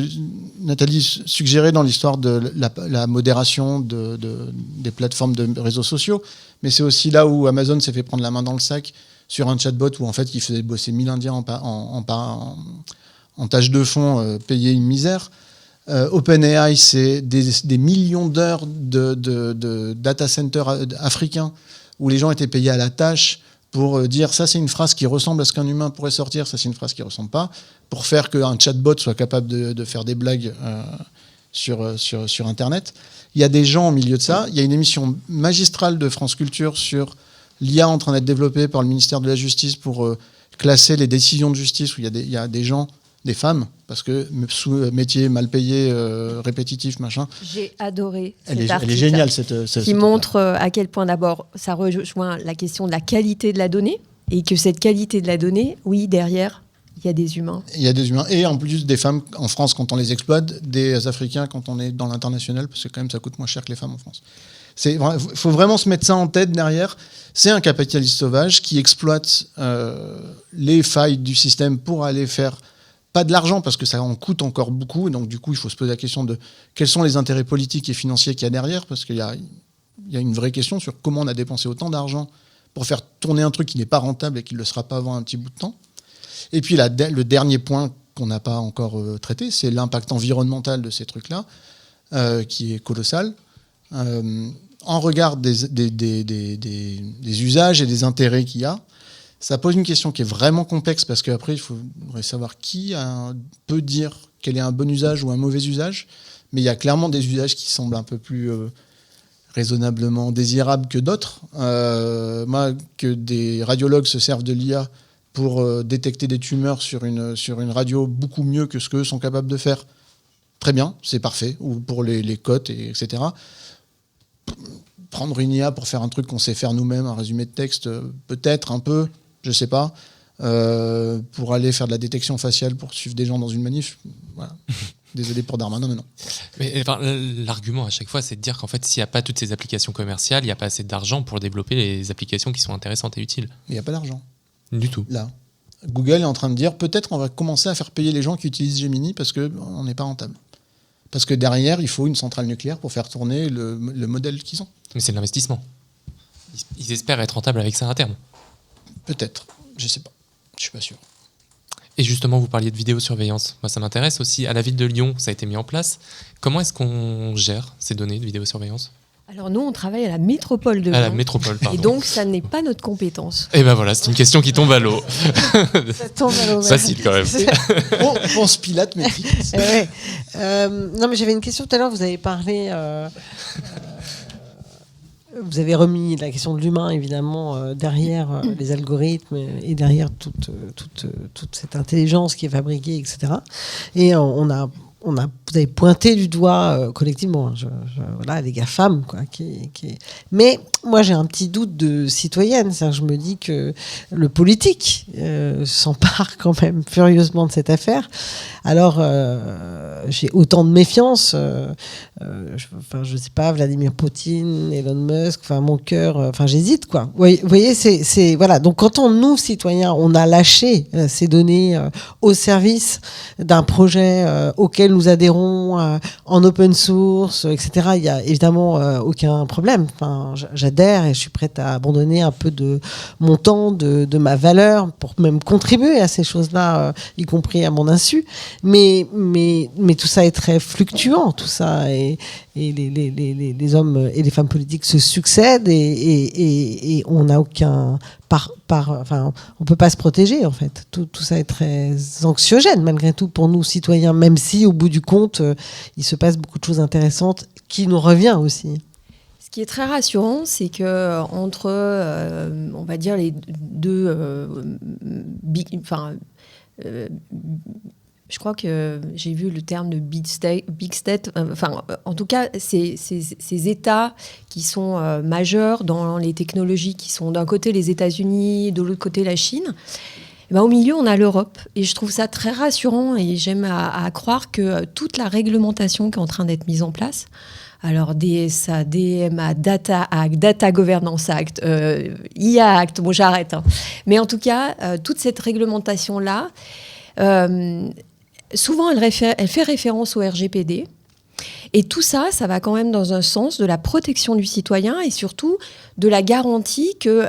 Nathalie suggérait dans l'histoire de la modération des plateformes de réseaux sociaux. Mais c'est aussi là où Amazon s'est fait prendre la main dans le sac sur un chatbot où en fait il faisait bosser 1000 Indiens en tâche de fond, payer une misère. OpenAI, c'est des millions d'heures de data centers africains où les gens étaient payés à la tâche pour dire ça c'est une phrase qui ressemble à ce qu'un humain pourrait sortir, ça c'est une phrase qui ne ressemble pas, pour faire qu'un chatbot soit capable de faire des blagues sur Internet. Il y a des gens au milieu de ça. Il y a une émission magistrale de France Culture sur l'IA en train d'être développée par le ministère de la Justice pour classer les décisions de justice, où il y a des gens, des femmes, parce que sous métier mal payé, répétitif, machin. J'ai adoré cet article. Elle est géniale, qui montre à quel point, d'abord, ça rejoint la question de la qualité de la donnée, et que cette qualité de la donnée, oui, derrière, il y a des humains. Il y a des humains, et en plus des femmes en France quand on les exploite, des Africains quand on est dans l'international, parce que quand même ça coûte moins cher que les femmes en France. Il faut vraiment se mettre ça en tête derrière. C'est un capitaliste sauvage qui exploite les failles du système pour aller faire pas de l'argent, parce que ça en coûte encore beaucoup. Et donc, du coup, il faut se poser la question de quels sont les intérêts politiques et financiers qu'il y a derrière, parce qu'il y a une vraie question sur comment on a dépensé autant d'argent pour faire tourner un truc qui n'est pas rentable et qui ne le sera pas avant un petit bout de temps. Et puis, le dernier point qu'on n'a pas encore traité, c'est l'impact environnemental de ces trucs-là. qui est colossal. En regard des usages et des intérêts qu'il y a, ça pose une question qui est vraiment complexe parce qu'après, il faudrait savoir qui peut dire quel est un bon usage ou un mauvais usage. Mais il y a clairement des usages qui semblent un peu plus raisonnablement désirables que d'autres. Moi, que des radiologues se servent de l'IA pour détecter des tumeurs sur une radio beaucoup mieux que ce qu'eux sont capables de faire, très bien, c'est parfait. Ou pour les cotes, etc. Prendre une IA pour faire un truc qu'on sait faire nous-mêmes, un résumé de texte, peut-être un peu, je sais pas. Pour aller faire de la détection faciale pour suivre des gens dans une manif, voilà. Désolé pour Darmanin, mais non. Mais l'argument à chaque fois, c'est de dire qu'en fait, s'il n'y a pas toutes ces applications commerciales, il n'y a pas assez d'argent pour développer les applications qui sont intéressantes et utiles. Il n'y a pas d'argent. Du tout. Là, Google est en train de dire peut-être on va commencer à faire payer les gens qui utilisent Gemini parce qu'on n'est pas rentable. Parce que derrière, il faut une centrale nucléaire pour faire tourner le modèle qu'ils ont. Mais c'est de l'investissement. Ils espèrent être rentables avec ça à terme. Peut-être, je sais pas. Je suis pas sûr. Et justement, vous parliez de vidéosurveillance. Moi, ça m'intéresse aussi. À la ville de Lyon, ça a été mis en place. Comment est-ce qu'on gère ces données de vidéosurveillance ? Alors nous, on travaille à la métropole de Lyon. À la métropole, pardon. Et donc, ça n'est pas notre compétence. Et ben voilà, c'est une question qui tombe à l'eau. Ça tombe à l'eau. Facile quand même. Ponce Pilate maîtrise. Ouais. Non, mais j'avais une question tout à l'heure. Vous avez parlé. Vous avez remis la question de l'humain, évidemment, derrière les algorithmes et derrière toute cette intelligence qui est fabriquée, etc. Et vous avez pointé du doigt collectivement, voilà, les GAFAM, quoi. Mais moi, j'ai un petit doute de citoyenne. C'est-à-dire, je me dis que le politique s'empare quand même furieusement de cette affaire. Alors, j'ai autant de méfiance. Je sais pas, Vladimir Poutine, Elon Musk. Enfin, mon cœur. J'hésite, quoi. Vous voyez, c'est voilà. Donc, quand nous citoyens, on a lâché ces données au service d'un projet auquel nous adhérons en open source, etc. Il y a évidemment aucun problème. Enfin, j'adhère et je suis prête à abandonner un peu de mon temps, de ma valeur pour même contribuer à ces choses-là, y compris à mon insu. Mais tout ça est très fluctuant, tout ça, et les hommes et les femmes politiques se succèdent et on n'a aucun on peut pas se protéger en fait. Tout ça est très anxiogène malgré tout pour nous citoyens, même si au bout du compte il se passe beaucoup de choses intéressantes qui nous revient aussi. Ce qui est très rassurant, c'est que entre, on va dire les deux, je crois que j'ai vu le terme de big state. En tout cas, ces États qui sont majeurs dans les technologies, qui sont d'un côté les États-Unis, de l'autre côté la Chine. Au milieu, on a l'Europe. Et je trouve ça très rassurant et j'aime à croire que toute la réglementation qui est en train d'être mise en place, alors DSA, DMA, Data Act, Data Governance Act, IA Act, bon j'arrête. Mais en tout cas, toute cette réglementation-là, souvent elle fait référence au RGPD. Et tout ça, ça va quand même dans un sens de la protection du citoyen et surtout de la garantie que...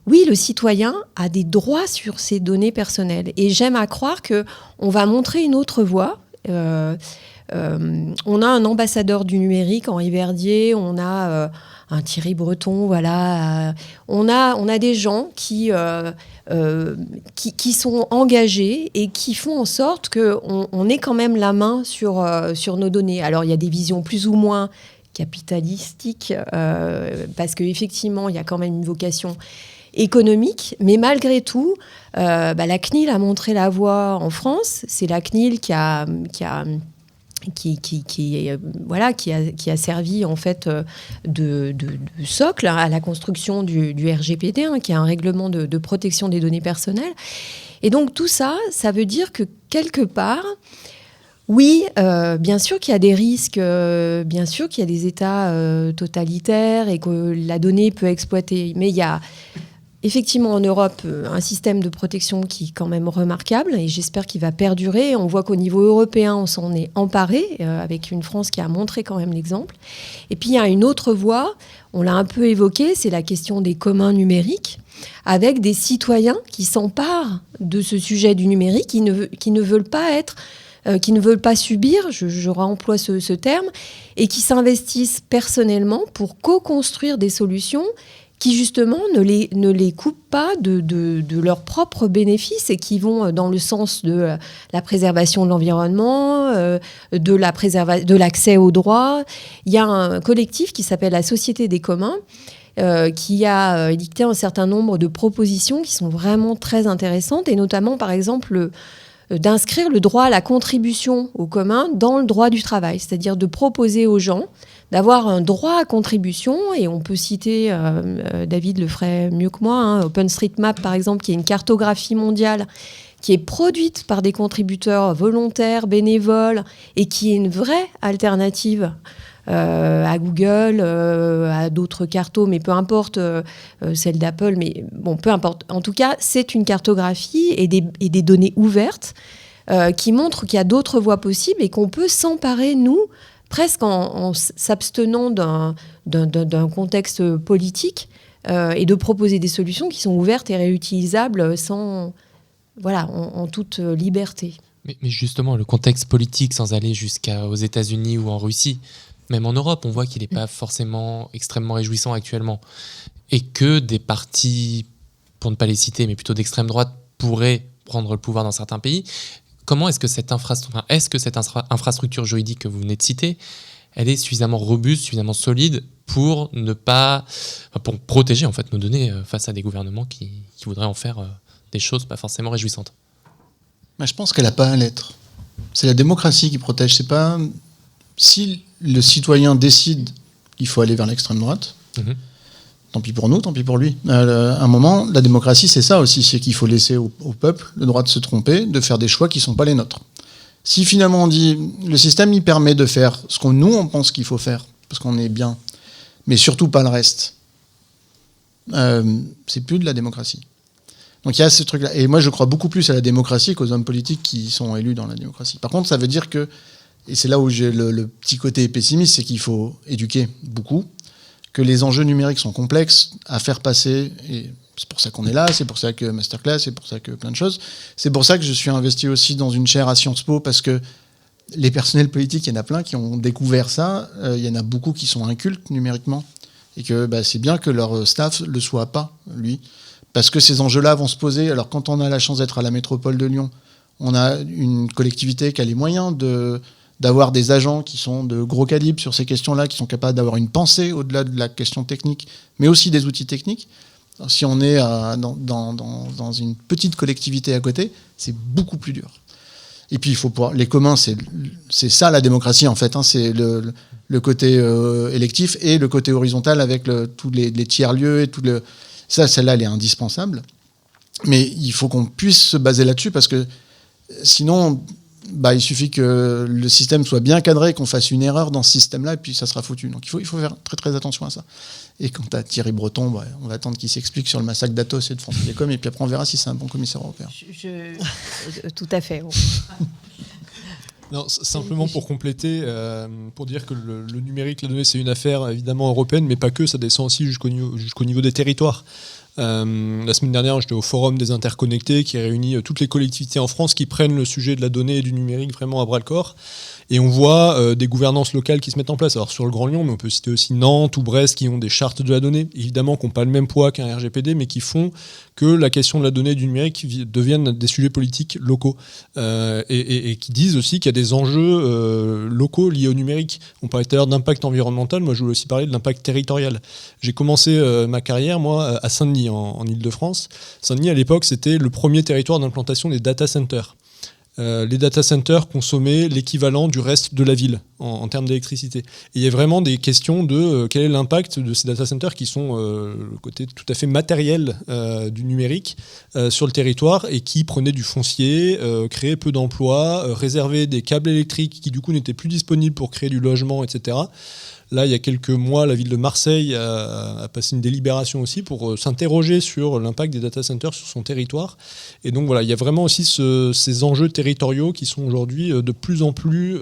oui, le citoyen a des droits sur ses données personnelles. Et j'aime à croire qu'on va montrer une autre voie. On a un ambassadeur du numérique, Henri Verdier, on a un Thierry Breton, voilà. On a des gens qui sont engagés et qui font en sorte qu'on ait quand même la main sur nos données. Alors, il y a des visions plus ou moins capitalistiques, parce qu'effectivement, il y a quand même une vocation économique, mais malgré tout, la CNIL a montré la voie en France. C'est la CNIL qui a servi en fait de socle à la construction du RGPD, qui est un règlement de protection des données personnelles. Et donc tout ça, ça veut dire que quelque part, oui, bien sûr qu'il y a des risques, bien sûr qu'il y a des États totalitaires et que la donnée peut exploiter, mais il y a effectivement en Europe un système de protection qui est quand même remarquable et j'espère qu'il va perdurer. On voit qu'au niveau européen, on s'en est emparé avec une France qui a montré quand même l'exemple. Et puis il y a une autre voie, on l'a un peu évoqué, c'est la question des communs numériques, avec des citoyens qui s'emparent de ce sujet du numérique, qui ne veulent pas être qui ne veulent pas subir, je réemploie ce terme, et qui s'investissent personnellement pour co-construire des solutions qui justement ne les coupent pas de leurs propres bénéfices et qui vont dans le sens de la préservation de l'environnement, de l'accès aux droits. Il y a un collectif qui s'appelle la Société des communs, qui a édicté un certain nombre de propositions qui sont vraiment très intéressantes, et notamment, par exemple, d'inscrire le droit à la contribution au commun dans le droit du travail, c'est-à-dire de proposer aux gens d'avoir un droit à contribution, et on peut citer, David le ferait mieux que moi, OpenStreetMap par exemple, qui est une cartographie mondiale qui est produite par des contributeurs volontaires, bénévoles, et qui est une vraie alternative à Google, à d'autres cartos, mais peu importe, celle d'Apple, mais bon, peu importe. En tout cas, c'est une cartographie et des données ouvertes qui montrent qu'il y a d'autres voies possibles et qu'on peut s'emparer, nous, presque en s'abstenant d'un contexte politique, et de proposer des solutions qui sont ouvertes et réutilisables en toute liberté. Mais justement, le contexte politique, sans aller jusqu'aux États-Unis ou en Russie, même en Europe, on voit qu'il n'est pas forcément extrêmement réjouissant actuellement. Et que des partis, pour ne pas les citer, mais plutôt d'extrême droite, pourraient prendre le pouvoir dans certains pays. Comment est-ce que cette infrastructure juridique que vous venez de citer, elle est suffisamment robuste, suffisamment solide pour pour protéger en fait nos données face à des gouvernements qui voudraient en faire des choses pas forcément réjouissantes? Je pense qu'elle n'a pas à l'être. C'est la démocratie qui protège. C'est pas si le citoyen décide qu'il faut aller vers l'extrême droite. Tant pis pour nous, tant pis pour lui. À un moment, la démocratie, c'est ça aussi, c'est qu'il faut laisser au peuple le droit de se tromper, de faire des choix qui ne sont pas les nôtres. Si finalement on dit, le système, il permet de faire ce qu'on nous, on pense qu'il faut faire, parce qu'on est bien, mais surtout pas le reste, c'est plus de la démocratie. Donc il y a ce truc-là. Et moi, je crois beaucoup plus à la démocratie qu'aux hommes politiques qui sont élus dans la démocratie. Par contre, ça veut dire que, et c'est là où j'ai le petit côté pessimiste, c'est qu'il faut éduquer beaucoup, que les enjeux numériques sont complexes à faire passer, et c'est pour ça qu'on est là, c'est pour ça que Masterclass, c'est pour ça que plein de choses. C'est pour ça que je suis investi aussi dans une chaire à Sciences Po, parce que les personnels politiques, il y en a plein qui ont découvert ça, il y en a beaucoup qui sont incultes numériquement, et que c'est bien que leur staff ne le soit pas, lui, parce que ces enjeux-là vont se poser. Alors quand on a la chance d'être à la métropole de Lyon, on a une collectivité qui a les moyens d'avoir des agents qui sont de gros calibre sur ces questions-là, qui sont capables d'avoir une pensée au-delà de la question technique, mais aussi des outils techniques. Si on est dans une petite collectivité à côté, c'est beaucoup plus dur. Et puis, il faut pouvoir, les communs, c'est ça la démocratie, en fait. C'est le côté électif et le côté horizontal avec tous les tiers-lieux. Et celle-là, elle est indispensable. Mais il faut qu'on puisse se baser là-dessus, parce que sinon... il suffit que le système soit bien cadré, qu'on fasse une erreur dans ce système-là, et puis ça sera foutu. Donc il faut faire très très attention à ça. Et quant à Thierry Breton, on va attendre qu'il s'explique sur le massacre d'Athos et de France Télécom, et puis après on verra si c'est un bon commissaire européen. Tout à fait. Non, simplement pour compléter, pour dire que le numérique, la donnée, c'est une affaire évidemment européenne, mais pas que, ça descend aussi jusqu'au niveau des territoires. La semaine dernière, j'étais au Forum des Interconnectés qui réunit toutes les collectivités en France qui prennent le sujet de la donnée et du numérique vraiment à bras-le-corps. Et on voit des gouvernances locales qui se mettent en place. Alors sur le Grand Lyon, mais on peut citer aussi Nantes ou Brest qui ont des chartes de la donnée, évidemment qui n'ont pas le même poids qu'un RGPD, mais qui font que la question de la donnée et du numérique deviennent des sujets politiques locaux. Et qui disent aussi qu'il y a des enjeux locaux liés au numérique. On parlait tout à l'heure d'impact environnemental, moi je voulais aussi parler de l'impact territorial. J'ai commencé ma carrière, moi, à Saint-Denis, en Ile-de-France. Saint-Denis, à l'époque, c'était le premier territoire d'implantation des data centers. Les data centers consommaient l'équivalent du reste de la ville en termes d'électricité. Et il y a vraiment des questions de quel est l'impact de ces data centers qui sont le côté tout à fait matériel du numérique sur le territoire et qui prenaient du foncier, créaient peu d'emplois, réservaient des câbles électriques qui du coup n'étaient plus disponibles pour créer du logement, etc. Là, il y a quelques mois, la ville de Marseille a passé une délibération aussi pour s'interroger sur l'impact des data centers sur son territoire. Et donc voilà, il y a vraiment aussi ces enjeux territoriaux qui sont aujourd'hui de plus en plus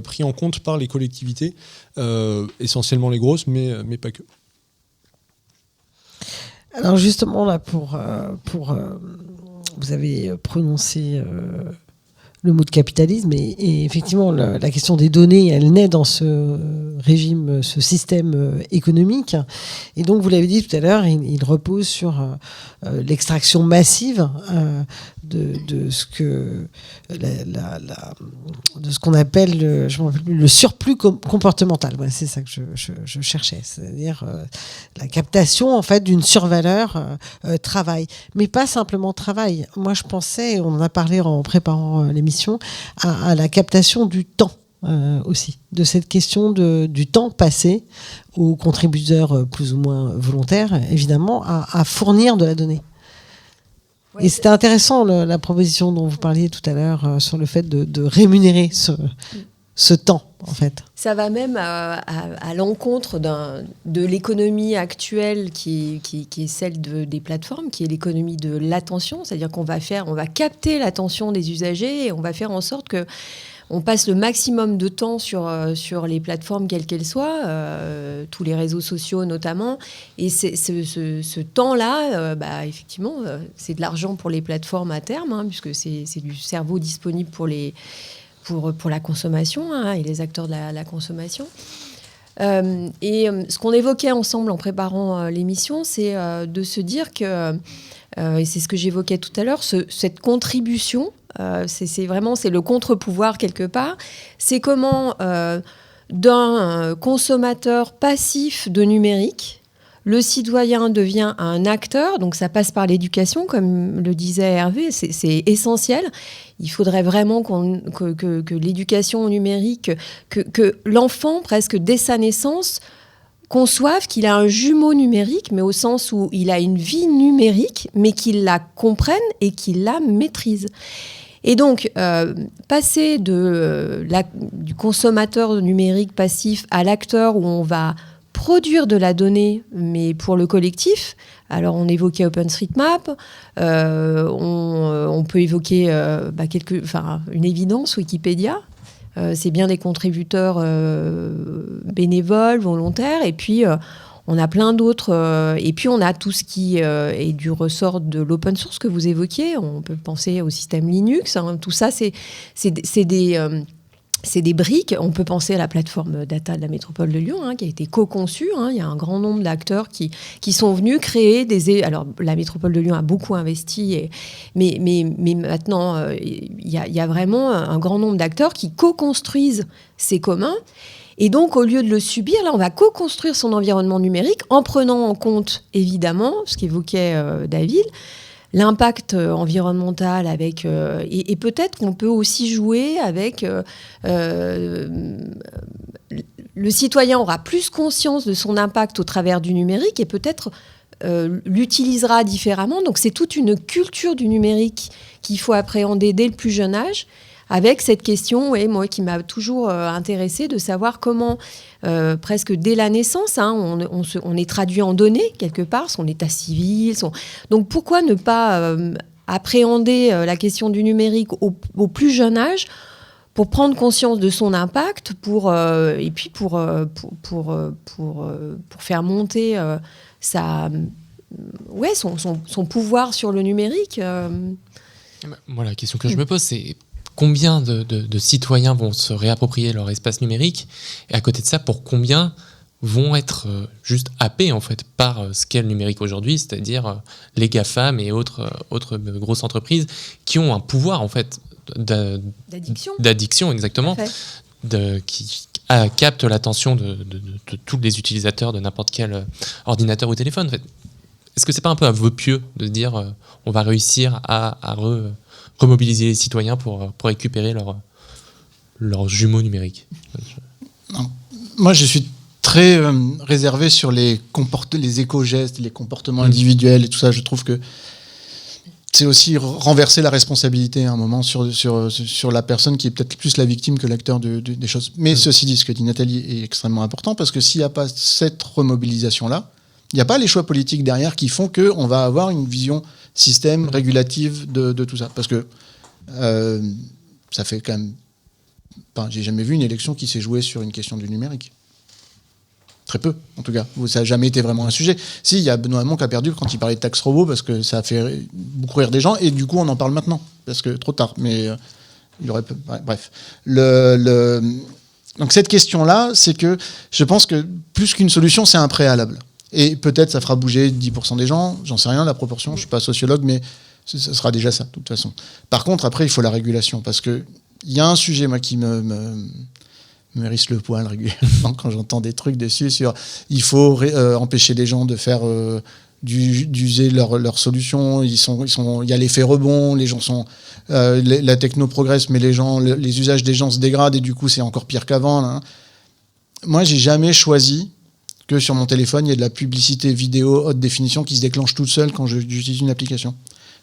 pris en compte par les collectivités, essentiellement les grosses, mais pas que. Alors justement, là, vous avez prononcé le mot de capitalisme. Et effectivement, la question des données, elle naît dans ce régime, ce système économique. Et donc, vous l'avez dit tout à l'heure, il repose sur l'extraction massive de ce que de ce qu'on appelle le surplus comportemental. Voilà, c'est ça que je cherchais, c'est-à-dire la captation en fait d'une survaleur travail, mais pas simplement travail. Moi, je pensais, on en a parlé en préparant l'émission, à la captation du temps. Aussi, de cette question du temps passé aux contributeurs plus ou moins volontaires, évidemment, à fournir de la donnée. Ouais, et c'était intéressant la proposition dont vous parliez tout à l'heure sur le fait de rémunérer ce temps, en fait. Ça va même à l'encontre de l'économie actuelle qui est celle des plateformes, qui est l'économie de l'attention, c'est-à-dire qu'on va capter l'attention des usagers et on va faire en sorte que on passe le maximum de temps sur les plateformes, quelles qu'elles soient, tous les réseaux sociaux notamment. Et ce temps-là, effectivement, c'est de l'argent pour les plateformes à terme, puisque c'est du cerveau disponible pour la consommation et les acteurs de la consommation. Ce qu'on évoquait ensemble en préparant l'émission, c'est de se dire que, et c'est ce que j'évoquais tout à l'heure, cette contribution, c'est le contre-pouvoir quelque part. C'est comment d'un consommateur passif de numérique, le citoyen devient un acteur, donc ça passe par l'éducation, comme le disait Hervé, c'est essentiel. Il faudrait vraiment que l'éducation numérique, que l'enfant, presque dès sa naissance, conçoive qu'il a un jumeau numérique, mais au sens où il a une vie numérique, mais qu'il la comprenne et qu'il la maîtrise. Et donc, passer du consommateur numérique passif à l'acteur où on va produire de la donnée, mais pour le collectif. Alors, on évoquait OpenStreetMap, on peut évoquer une évidence, Wikipédia. C'est bien des contributeurs bénévoles, volontaires, et puis on a plein d'autres. Et puis on a tout ce qui est du ressort de l'open source que vous évoquiez. On peut penser au système Linux. Tout ça, c'est des briques. On peut penser à la plateforme data de la métropole de Lyon, qui a été co-conçue. Il y a un grand nombre d'acteurs qui sont venus créer Alors, la métropole de Lyon a beaucoup investi, mais maintenant, il y a vraiment un grand nombre d'acteurs qui co-construisent ces communs. Et donc, au lieu de le subir, là, on va co-construire son environnement numérique en prenant en compte, évidemment, ce qu'évoquait David, l'impact environnemental avec et peut-être qu'on peut aussi jouer avec le citoyen aura plus conscience de son impact au travers du numérique et peut-être l'utilisera différemment. Donc c'est toute une culture du numérique qu'il faut appréhender dès le plus jeune âge, avec cette question, et moi qui m'a toujours intéressée, de savoir comment, presque dès la naissance, on est traduit en données, quelque part, son état civil. Donc pourquoi ne pas appréhender la question du numérique au plus jeune âge, pour prendre conscience de son impact, et puis pour faire monter son pouvoir sur le numérique. Moi, la question que je me pose, c'est combien de citoyens vont se réapproprier leur espace numérique, et à côté de ça, pour combien vont être juste happés en fait par ce qu'est le numérique aujourd'hui, c'est-à-dire les GAFAM et autres grosses entreprises qui ont un pouvoir en fait d'addiction exactement, qui capte l'attention de tous les utilisateurs de n'importe quel ordinateur ou téléphone. En fait. Est-ce que c'est pas un peu un vœu pieux de se dire on va réussir à remobiliser les citoyens pour récupérer leurs jumeaux numériques? Non. Moi, je suis très réservé sur les éco-gestes, les comportements individuels et tout ça. Je trouve que c'est aussi renverser la responsabilité à un moment sur la personne qui est peut-être plus la victime que l'acteur des choses. Mais ceci dit, ce que dit Nathalie est extrêmement important, parce que s'il n'y a pas cette remobilisation-là, il n'y a pas les choix politiques derrière qui font qu'on va avoir une vision système régulative de tout ça. Parce que ça fait quand même... Enfin, j'ai jamais vu une élection qui s'est jouée sur une question du numérique. Très peu, en tout cas. Ça n'a jamais été vraiment un sujet. Si, il y a Benoît Hamon qui a perdu quand il parlait de taxe robot, parce que ça a fait beaucoup rire des gens, et du coup, on en parle maintenant, parce que trop tard. Mais Il aurait bref. Donc cette question-là, c'est que je pense que plus qu'une solution, c'est un préalable. Et peut-être ça fera bouger 10% des gens, j'en sais rien, la proportion, je ne suis pas sociologue, mais ce sera déjà ça, de toute façon. Par contre, après, il faut la régulation, parce qu'il y a un sujet, moi, qui me hérisse le poil régulièrement quand j'entends des trucs dessus sur il faut empêcher les gens de faire d'user leur solution, il y a l'effet rebond, les gens sont la techno progresse, mais les usages des gens se dégradent et du coup c'est encore pire qu'avant. Là. Moi, j'ai jamais choisi que sur mon téléphone il y ait de la publicité vidéo haute définition qui se déclenche toute seule quand j'utilise une application.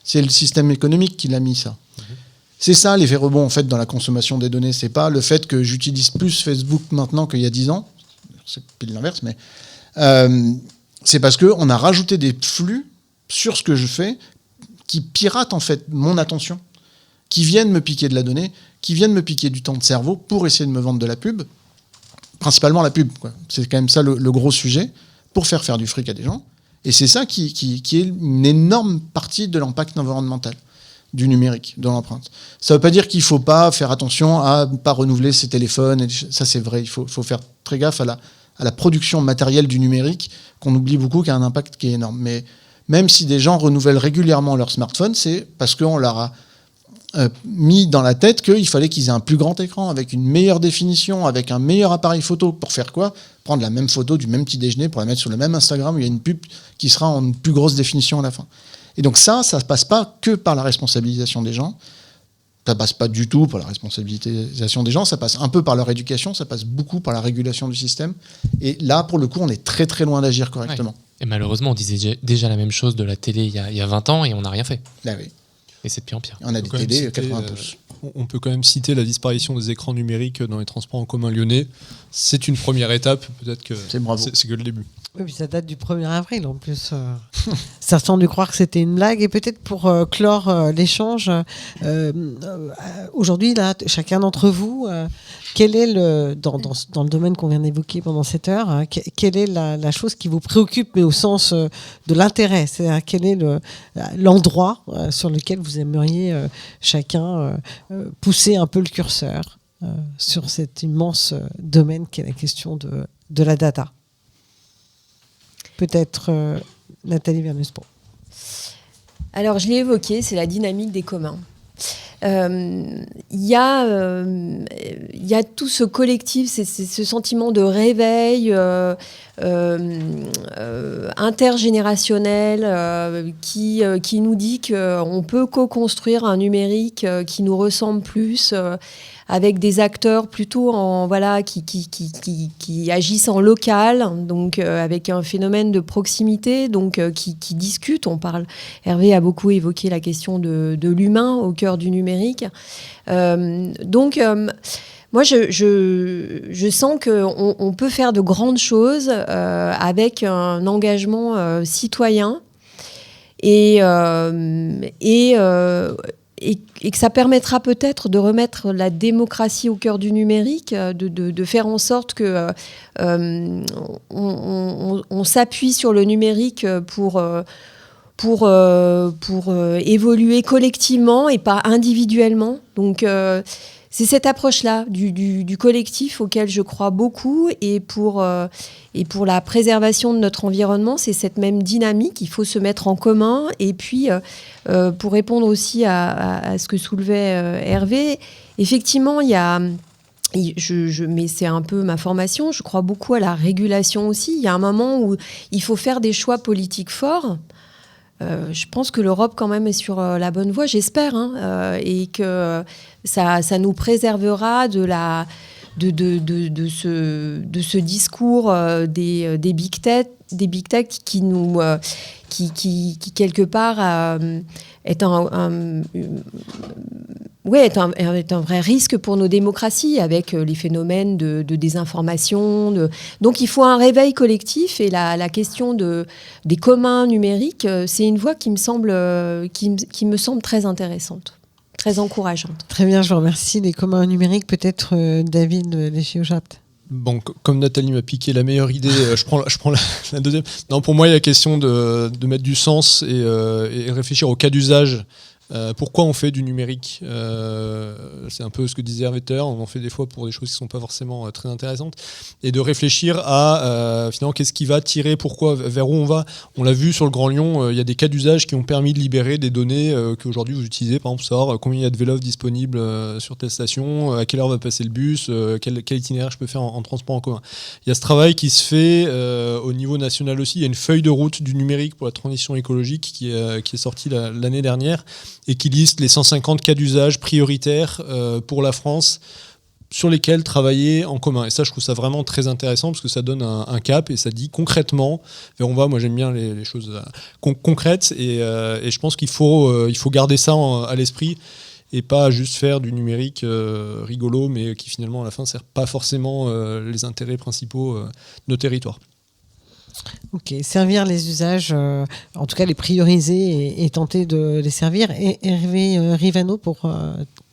C'est le système économique qui l'a mis ça. C'est ça l'effet rebond en fait dans la consommation des données. C'est pas le fait que j'utilise plus Facebook maintenant qu'il y a 10 ans. C'est pile l'inverse, mais c'est parce qu'on a rajouté des flux sur ce que je fais qui piratent en fait mon attention, qui viennent me piquer de la donnée, qui viennent me piquer du temps de cerveau pour essayer de me vendre de la pub. Principalement la pub, quoi. C'est quand même ça le gros sujet, pour faire du fric à des gens. Et c'est ça qui est une énorme partie de l'impact environnemental du numérique, de l'empreinte. Ça ne veut pas dire qu'il ne faut pas faire attention à ne pas renouveler ses téléphones. Ça, c'est vrai. Il faut faire très gaffe à la production matérielle du numérique, qu'on oublie beaucoup, qui a un impact qui est énorme. Mais même si des gens renouvellent régulièrement leur smartphone, c'est parce qu'on leur a mis dans la tête qu'il fallait qu'ils aient un plus grand écran, avec une meilleure définition, avec un meilleur appareil photo. Pour faire quoi ? Prendre la même photo du même petit déjeuner pour la mettre sur le même Instagram où il y a une pub qui sera en plus grosse définition à la fin. Et donc ça ne passe pas que par la responsabilisation des gens, ça passe pas du tout par la responsabilisation des gens, ça passe un peu par leur éducation, ça passe beaucoup par la régulation du système. Et là, pour le coup, on est très très loin d'agir correctement. Ouais. Et malheureusement, on disait déjà la même chose de la télé il y a 20 ans et on n'a rien fait. Ah oui. Et c'est de pire en pire. On a des télés 80 pouces. On peut quand même citer la disparition des écrans numériques dans les transports en commun lyonnais. C'est une première étape, peut-être que c'est que le début. Oui, puis ça date du 1er avril en plus. Certains ont dû croire que c'était une blague. Et peut-être pour clore l'échange, aujourd'hui, là, chacun d'entre vous, quel est dans le domaine qu'on vient d'évoquer pendant cette heure, quelle est la chose qui vous préoccupe, mais au sens de l'intérêt, c'est-à-dire quel est l'endroit sur lequel vous aimeriez chacun pousser un peu le curseur sur cet immense domaine qui est la question de la data. Peut-être Nathalie Vernusproe. Alors, je l'ai évoqué, c'est la dynamique des communs. Il y a tout ce collectif, c'est ce sentiment de réveil intergénérationnel qui nous dit qu'on peut co-construire un numérique qui nous ressemble plus, avec des acteurs plutôt qui agissent en local, donc avec un phénomène de proximité, donc qui discutent. Hervé a beaucoup évoqué la question de l'humain au cœur du numérique. Moi, je sens qu'on peut faire de grandes choses avec un engagement citoyen et que ça permettra peut-être de remettre la démocratie au cœur du numérique, de faire en sorte que on s'appuie sur le numérique pour évoluer collectivement et pas individuellement. Donc c'est cette approche-là du collectif auquel je crois beaucoup, et pour la préservation de notre environnement, c'est cette même dynamique. Il faut se mettre en commun. Et puis, pour répondre aussi à ce que soulevait Hervé, effectivement, il y a... mais c'est un peu ma formation, je crois beaucoup à la régulation aussi. Il y a un moment où il faut faire des choix politiques forts. Je pense que l'Europe quand même est sur la bonne voie, j'espère, et que ça nous préservera de ce discours des big tech qui quelque part est un vrai risque pour nos démocraties, avec les phénomènes de désinformation. Donc il faut un réveil collectif, et la question des communs numériques, c'est une voie qui me semble très intéressante, très encourageante. Très bien, je vous remercie. Les communs numériques, peut-être David Léchiot-Chapt. Bon, comme Nathalie m'a piqué la meilleure idée, je prends la deuxième. Non, pour moi, il y a la question de mettre du sens et réfléchir au cas d'usage Pourquoi on fait du numérique ? C'est un peu ce que disait Hervéter, on en fait des fois pour des choses qui ne sont pas forcément très intéressantes. Et de réfléchir à finalement qu'est-ce qui va tirer, pourquoi, vers où on va. On l'a vu sur le Grand Lyon, il y a des cas d'usage qui ont permis de libérer des données qu'aujourd'hui vous utilisez, par exemple, savoir combien il y a de vélos disponibles sur telle station, à quelle heure va passer le bus, quel itinéraire je peux faire en transport en commun. Il y a ce travail qui se fait au niveau national aussi. Il y a une feuille de route du numérique pour la transition écologique qui est sortie l'année dernière et qui liste les 150 cas d'usage prioritaires pour la France sur lesquels travailler en commun. Et ça, je trouve ça vraiment très intéressant parce que ça donne un cap et ça dit concrètement vers où on va. Moi, j'aime bien les choses concrètes et je pense qu'il faut garder ça à l'esprit et pas juste faire du numérique rigolo, mais qui finalement, à la fin, ne sert pas forcément les intérêts principaux de nos territoires. Ok, servir les usages, en tout cas les prioriser et tenter de les servir. Et Hervé Rivano, pour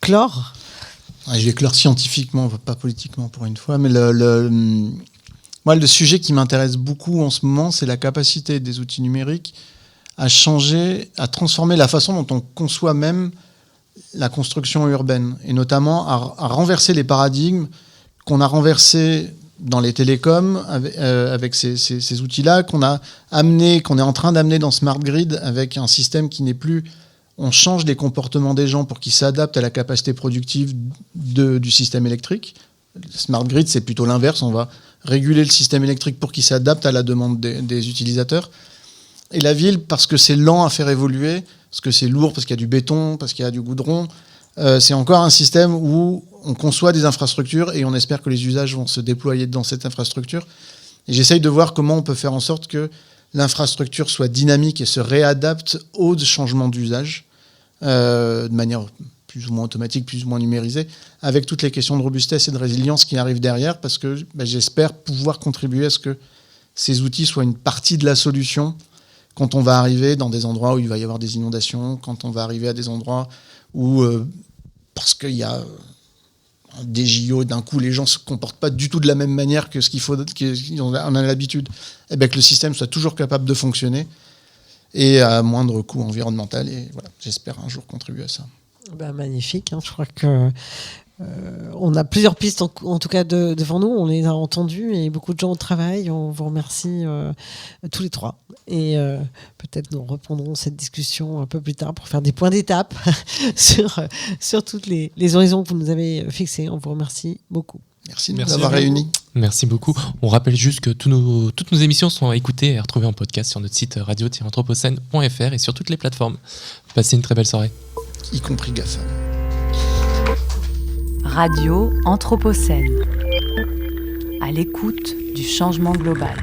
clore. Je vais clore scientifiquement, pas politiquement pour une fois, mais moi, le sujet qui m'intéresse beaucoup en ce moment, c'est la capacité des outils numériques à changer, à transformer la façon dont on conçoit même la construction urbaine, et notamment à renverser les paradigmes qu'on a renversés dans les télécoms avec ces outils-là, qu'on est en train d'amener dans Smart Grid avec un système qui n'est plus... On change les comportements des gens pour qu'ils s'adaptent à la capacité productive du système électrique. Smart Grid, c'est plutôt l'inverse. On va réguler le système électrique pour qu'il s'adapte à la demande des utilisateurs. Et la ville, parce que c'est lent à faire évoluer, parce que c'est lourd, parce qu'il y a du béton, parce qu'il y a du goudron, c'est encore un système où on conçoit des infrastructures et on espère que les usages vont se déployer dans cette infrastructure. Et j'essaye de voir comment on peut faire en sorte que l'infrastructure soit dynamique et se réadapte aux changements d'usage de manière plus ou moins automatique, plus ou moins numérisée, avec toutes les questions de robustesse et de résilience qui arrivent derrière, parce que j'espère pouvoir contribuer à ce que ces outils soient une partie de la solution quand on va arriver dans des endroits où il va y avoir des inondations, quand on va arriver à des endroits où, parce qu'il y a des JO, d'un coup, les gens ne se comportent pas du tout de la même manière que ce qu'il faut, qu'on a l'habitude, et que le système soit toujours capable de fonctionner et à moindre coût environnemental. Et voilà, j'espère un jour contribuer à ça. Magnifique, hein. Je crois que on a plusieurs pistes en tout cas devant nous, on les a entendues et beaucoup de gens au travail. On vous remercie tous les trois et peut-être nous reprendrons cette discussion un peu plus tard pour faire des points d'étape sur tous les horizons que vous nous avez fixés. On vous remercie beaucoup. Merci de nous avoir réunis. Merci beaucoup. On rappelle juste que toutes nos émissions sont à écouter et à retrouver en podcast sur notre site radio-anthropocène.fr et sur toutes les plateformes. Passez une très belle soirée. Y compris GAFA. Radio Anthropocène. À l'écoute du changement global.